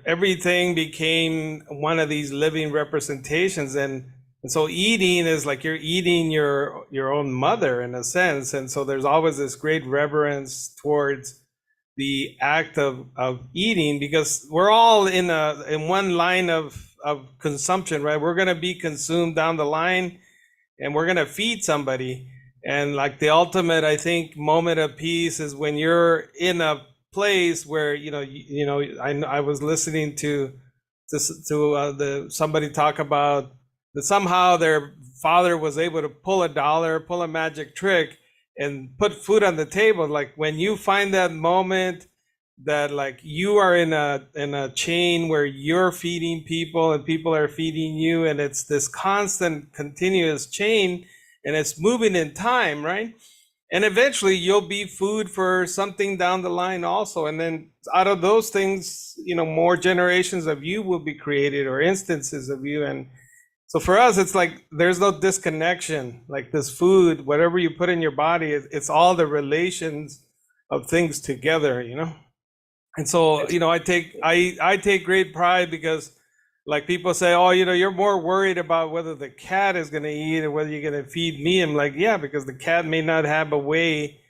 everything became one of these living representations, and so eating is like you're eating your own mother in a sense, and so there's always this great reverence towards the act of eating, because we're all in one line of consumption, right? We're going to be consumed down the line, and we're going to feed somebody. And the ultimate, I think, moment of peace is when you're in a place where I was listening to somebody talk about that somehow their father was able to pull a magic trick, and put food on the table. When you find that moment that you are in a chain where you're feeding people and people are feeding you, and it's this constant continuous chain, and it's moving in time, right? And eventually you'll be food for something down the line also, and then out of those things, more generations of you will be created, or instances of you. And so for us, it's there's no disconnection. This food, whatever you put in your body, it's all the relations of things together, And so, I take great pride, because people say, oh, you're more worried about whether the cat is going to eat or whether you're going to feed me. I'm yeah, because the cat may not have a way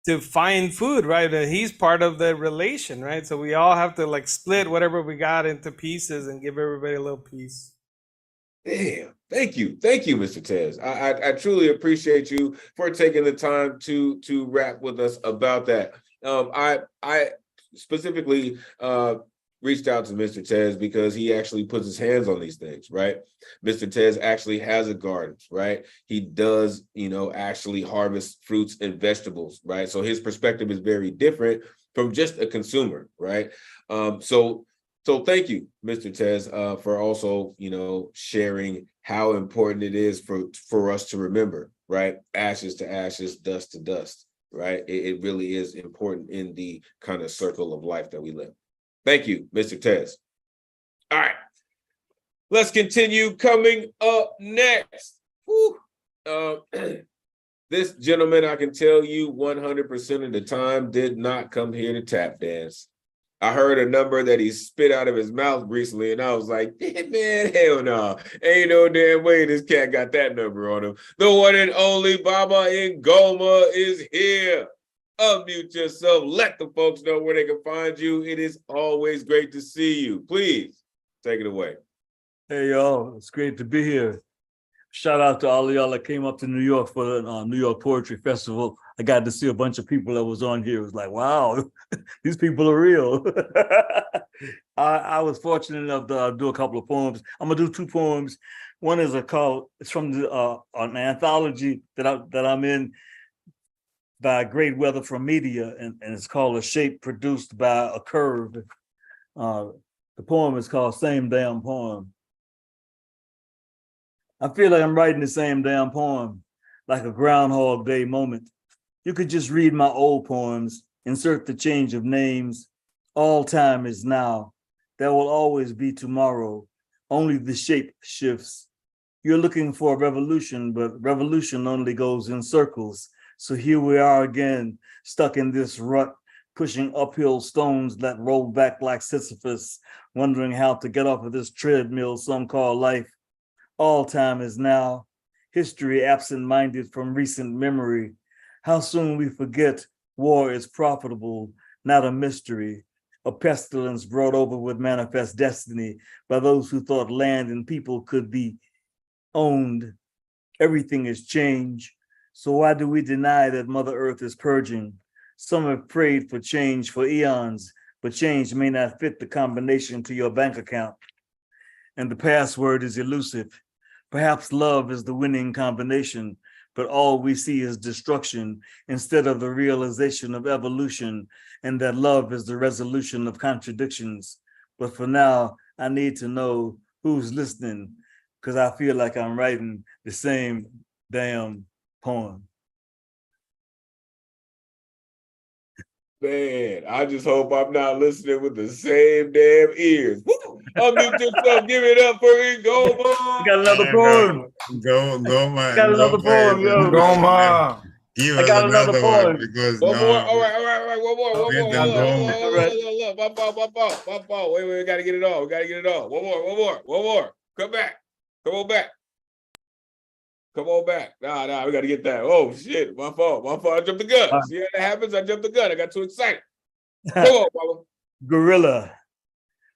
to find food, right? And he's part of the relation, right? So we all have to split whatever we got into pieces and give everybody a little piece. Damn. Thank you, Mr. Tez. I truly appreciate you for taking the time to rap with us about that. I specifically reached out to Mr. Tez because he actually puts his hands on these things, right? Mr. Tez actually has a garden, right? He does, actually harvest fruits and vegetables, right? So his perspective is very different from just a consumer, right? So thank you, Mr. Tez, for also, sharing how important it is for us to remember, right? Ashes to ashes, dust to dust, right? It really is important in the kind of circle of life that we live. Thank you, Mr. Tez. All right, let's continue. Coming up next. This gentleman, I can tell you 100% of the time, did not come here to tap dance. I heard a number that he spit out of his mouth recently, and I was like, man, hell no. Ain't no damn way this cat got that number on him. The one and only Baba Ngoma is here. Unmute yourself. Let the folks know where they can find you. It is always great to see you. Please take it away. Hey, y'all. It's great to be here. Shout out to all of y'all that came up to New York for the New York Poetry Festival. I got to see a bunch of people that was on here. It was like, wow, these people are real. I was fortunate enough to do a couple of poems. I'm gonna do two poems. One is it's from an anthology that I'm in by Great Weather from Media, and it's called A Shape Produced by a Curve. The poem is called Same Damn Poem. I feel like I'm writing the same damn poem, like a Groundhog Day moment. You could just read my old poems, insert the change of names. All time is now. There will always be tomorrow. Only the shape shifts. You're looking for a revolution, but revolution only goes in circles. So here we are again, stuck in this rut, pushing uphill stones that roll back like Sisyphus, wondering how to get off of this treadmill some call life. All time is now. History absent-minded from recent memory. How soon we forget war is profitable, not a mystery. A pestilence brought over with manifest destiny by those who thought land and people could be owned. Everything is change. So why do we deny that Mother Earth is purging? Some have prayed for change for eons, but change may not fit the combination to your bank account. And the password is elusive. Perhaps love is the winning combination, but all we see is destruction instead of the realization of evolution, and that love is the resolution of contradictions. But for now, I need to know who's listening, because I feel like I'm writing the same damn poem. Man, I just hope I'm not listening with the same damn ears. Unmute yourself, give it up for Ngoma. I got another poem. Ngoma. Got another poem, yo. Ngoma. Give I us got another one poem. because One no. more. All right. One more. All right. My fault. Wait. We gotta get it all. One more. Come back. Come on back. Nah, we gotta get that. Oh shit, my fault. I jumped the gun. See how that happens? I jumped the gun. I got too excited. Come on, Papa. Gorilla.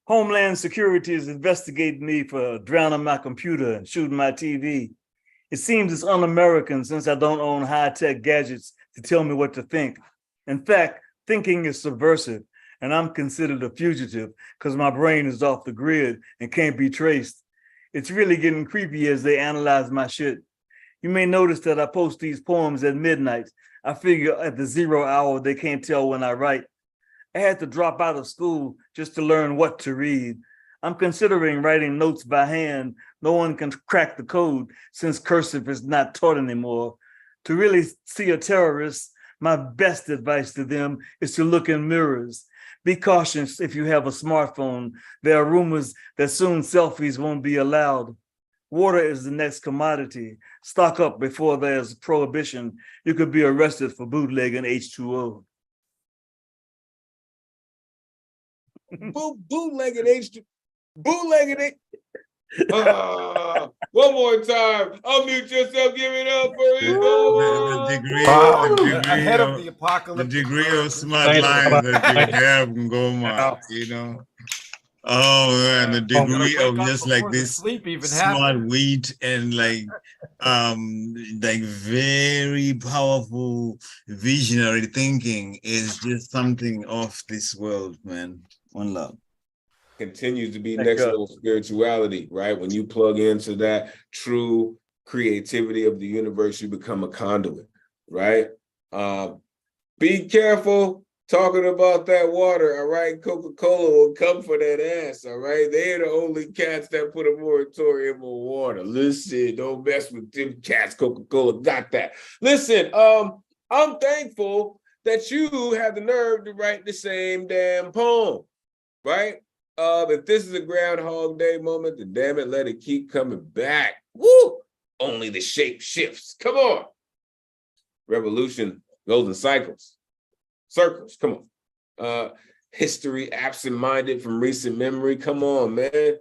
Homeland Security is investigating me for drowning my computer and shooting my TV. It seems it's un-American since I don't own high-tech gadgets to tell me what to think. In fact, thinking is subversive, and I'm considered a fugitive because my brain is off the grid and can't be traced. It's really getting creepy as they analyze my shit. You may notice that I post these poems at midnight. I figure at the 0 hour, they can't tell when I write. I had to drop out of school just to learn what to read. I'm considering writing notes by hand. No one can crack the code since cursive is not taught anymore. To really see a terrorist, my best advice to them is to look in mirrors. Be cautious if you have a smartphone. There are rumors that soon selfies won't be allowed. Water is the next commodity. Stock up before there's prohibition. You could be arrested for bootlegging H2O. Bootlegging H2O. Bootlegging it. One more time. Unmute yourself. Give it up for the degree Ahead of of the apocalypse. the degree of smart lies that you have, Ngoma, you know. Oh man, the degree of just like this smart wheat and like very powerful visionary thinking is just something of this world, man. One love. continues to be Thank next God. level spirituality, right? When you plug into that true creativity of the universe, you become a conduit, right? Be careful talking about that water, all right? Coca-Cola will come for that ass, all right? They're the only cats that put a moratorium on water. Listen, don't mess with them cats. Coca-Cola got that. Listen, I'm thankful that you have the nerve to write the same damn poem, right? If this is a Groundhog Day moment, then damn it, let it keep coming back. Woo! Only the shape shifts. Come on. Revolution goes in cycles, circles. Come on. History absent-minded from recent memory. Come on, man.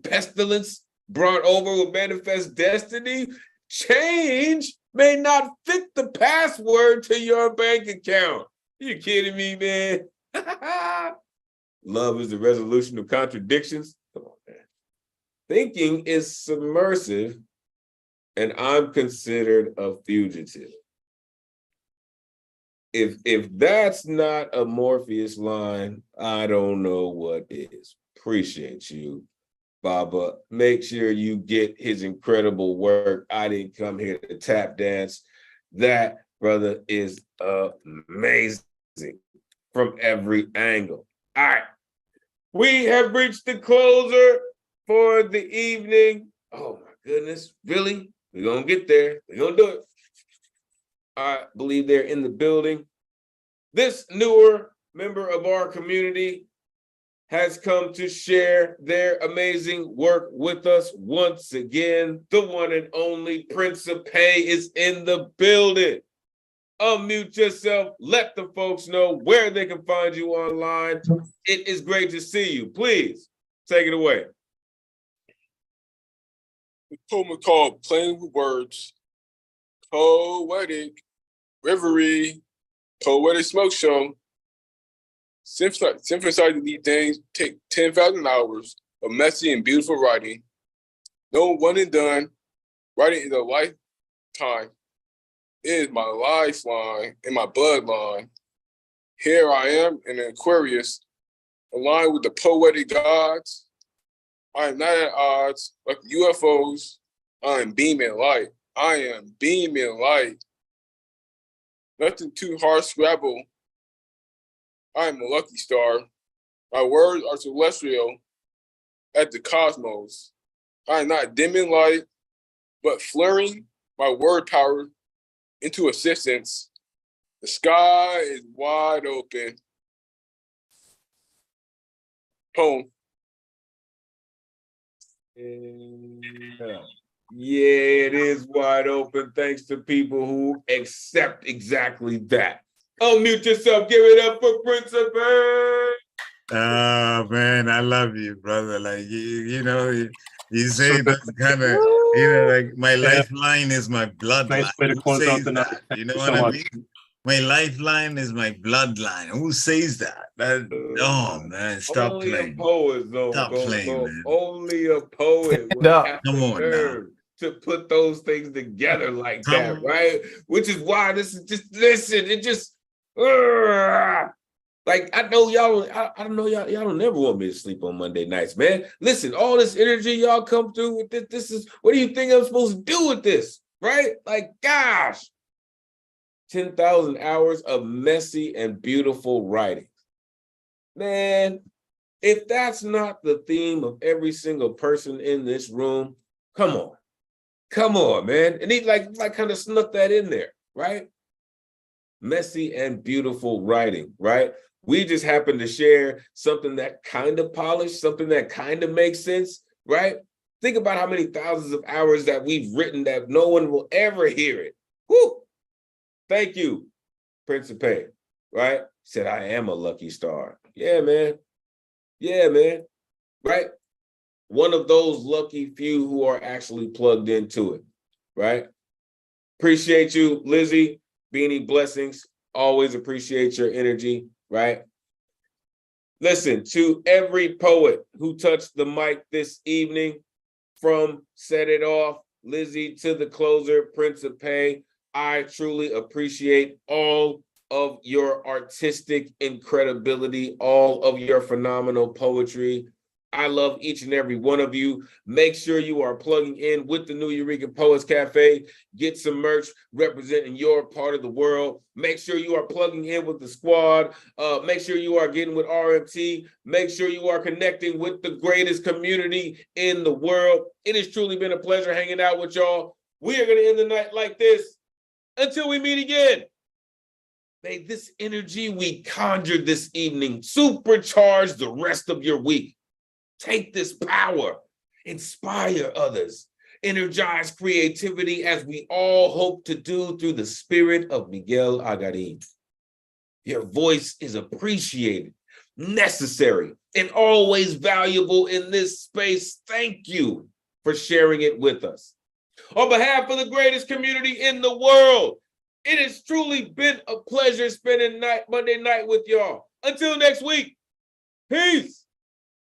Pestilence brought over with manifest destiny. Change may not fit the password to your bank account. You kidding me, man? Love is the resolution of contradictions. Come on, man. Thinking is submersive, and I'm considered a fugitive. If that's not a Morpheus line, I don't know what is. Appreciate you, Baba. Make sure you get his incredible work. I didn't come here to tap dance. That brother is amazing from every angle. All right. We have reached the closer for the evening. Oh my goodness, really? We're gonna get there. We're gonna do it. I believe they're in the building. This newer member of our community has come to share their amazing work with us once again. The one and only Principe is in the building. Unmute yourself. Let the folks know where they can find you online. It is great to see you. Please take it away. The poem is called Playing with Words. Poetic Reverie, Poetic Smoke Show. Synthesizing these things take 10,000 hours of messy and beautiful writing. No one and done. Writing is a lifetime. It is my lifeline and my bloodline. Here I am in Aquarius, aligned with the poetic gods. I am not at odds like UFOs. I am beaming light. I am beaming light. Nothing too hard scrabble. I am a lucky star. My words are celestial at the cosmos. I am not dimming light, but flaring my word power into assistance. The sky is wide open. Poem. Yeah, it is wide open thanks to people who accept exactly that. Unmute yourself. Give it up for Principe. Oh man, I love you, brother. Like you know, you say that kind of, like my lifeline is my bloodline. Nice way to Who close out says the night. that? Thank You know you what so I much. mean? My lifeline is my bloodline. Who says that? Oh man, stop Only playing. a poet, Stop playing, man. only a poet would have Come the on now. nerve to put those things together like that, Come right? Which is why this is just, listen, it just, like, I know y'all, I don't know, y'all don't never want me to sleep on Monday nights, man. Listen, all this energy y'all come through with this is, what do you think I'm supposed to do with this, right? Like, gosh, 10,000 hours of messy and beautiful writing. Man, if that's not the theme of every single person in this room, come on, man. And he like kind of snuck that in there, right? Messy and beautiful writing, right? We just happen to share something that kind of polished, something that kind of makes sense, right? Think about how many thousands of hours that we've written that no one will ever hear it. Woo! Thank you, Principe, right? Said, I am a lucky star. Yeah, man. Yeah, man. Right? One of those lucky few who are actually plugged into it, right? Appreciate you, Lizzie. Beanie blessings. Always appreciate your energy, right? Listen, to every poet who touched the mic this evening, from Set It Off, Lizzie, to the closer, Principe, I truly appreciate all of your artistic incredibility, all of your phenomenal poetry. I love each and every one of you. Make sure you are plugging in with the New Eureka Poets Cafe. Get some merch representing your part of the world. Make sure you are plugging in with the squad. Make sure you are getting with RMT. Make sure you are connecting with the greatest community in the world. It has truly been a pleasure hanging out with y'all. We are going to end the night like this until we meet again. May this energy we conjured this evening supercharge the rest of your week. Take this power, inspire others, energize creativity as we all hope to do through the spirit of Miguel Agarin. Your voice is appreciated, necessary, and always valuable in this space. Thank you for sharing it with us. On behalf of the greatest community in the world, it has truly been a pleasure spending Monday night with y'all. Until next week, peace.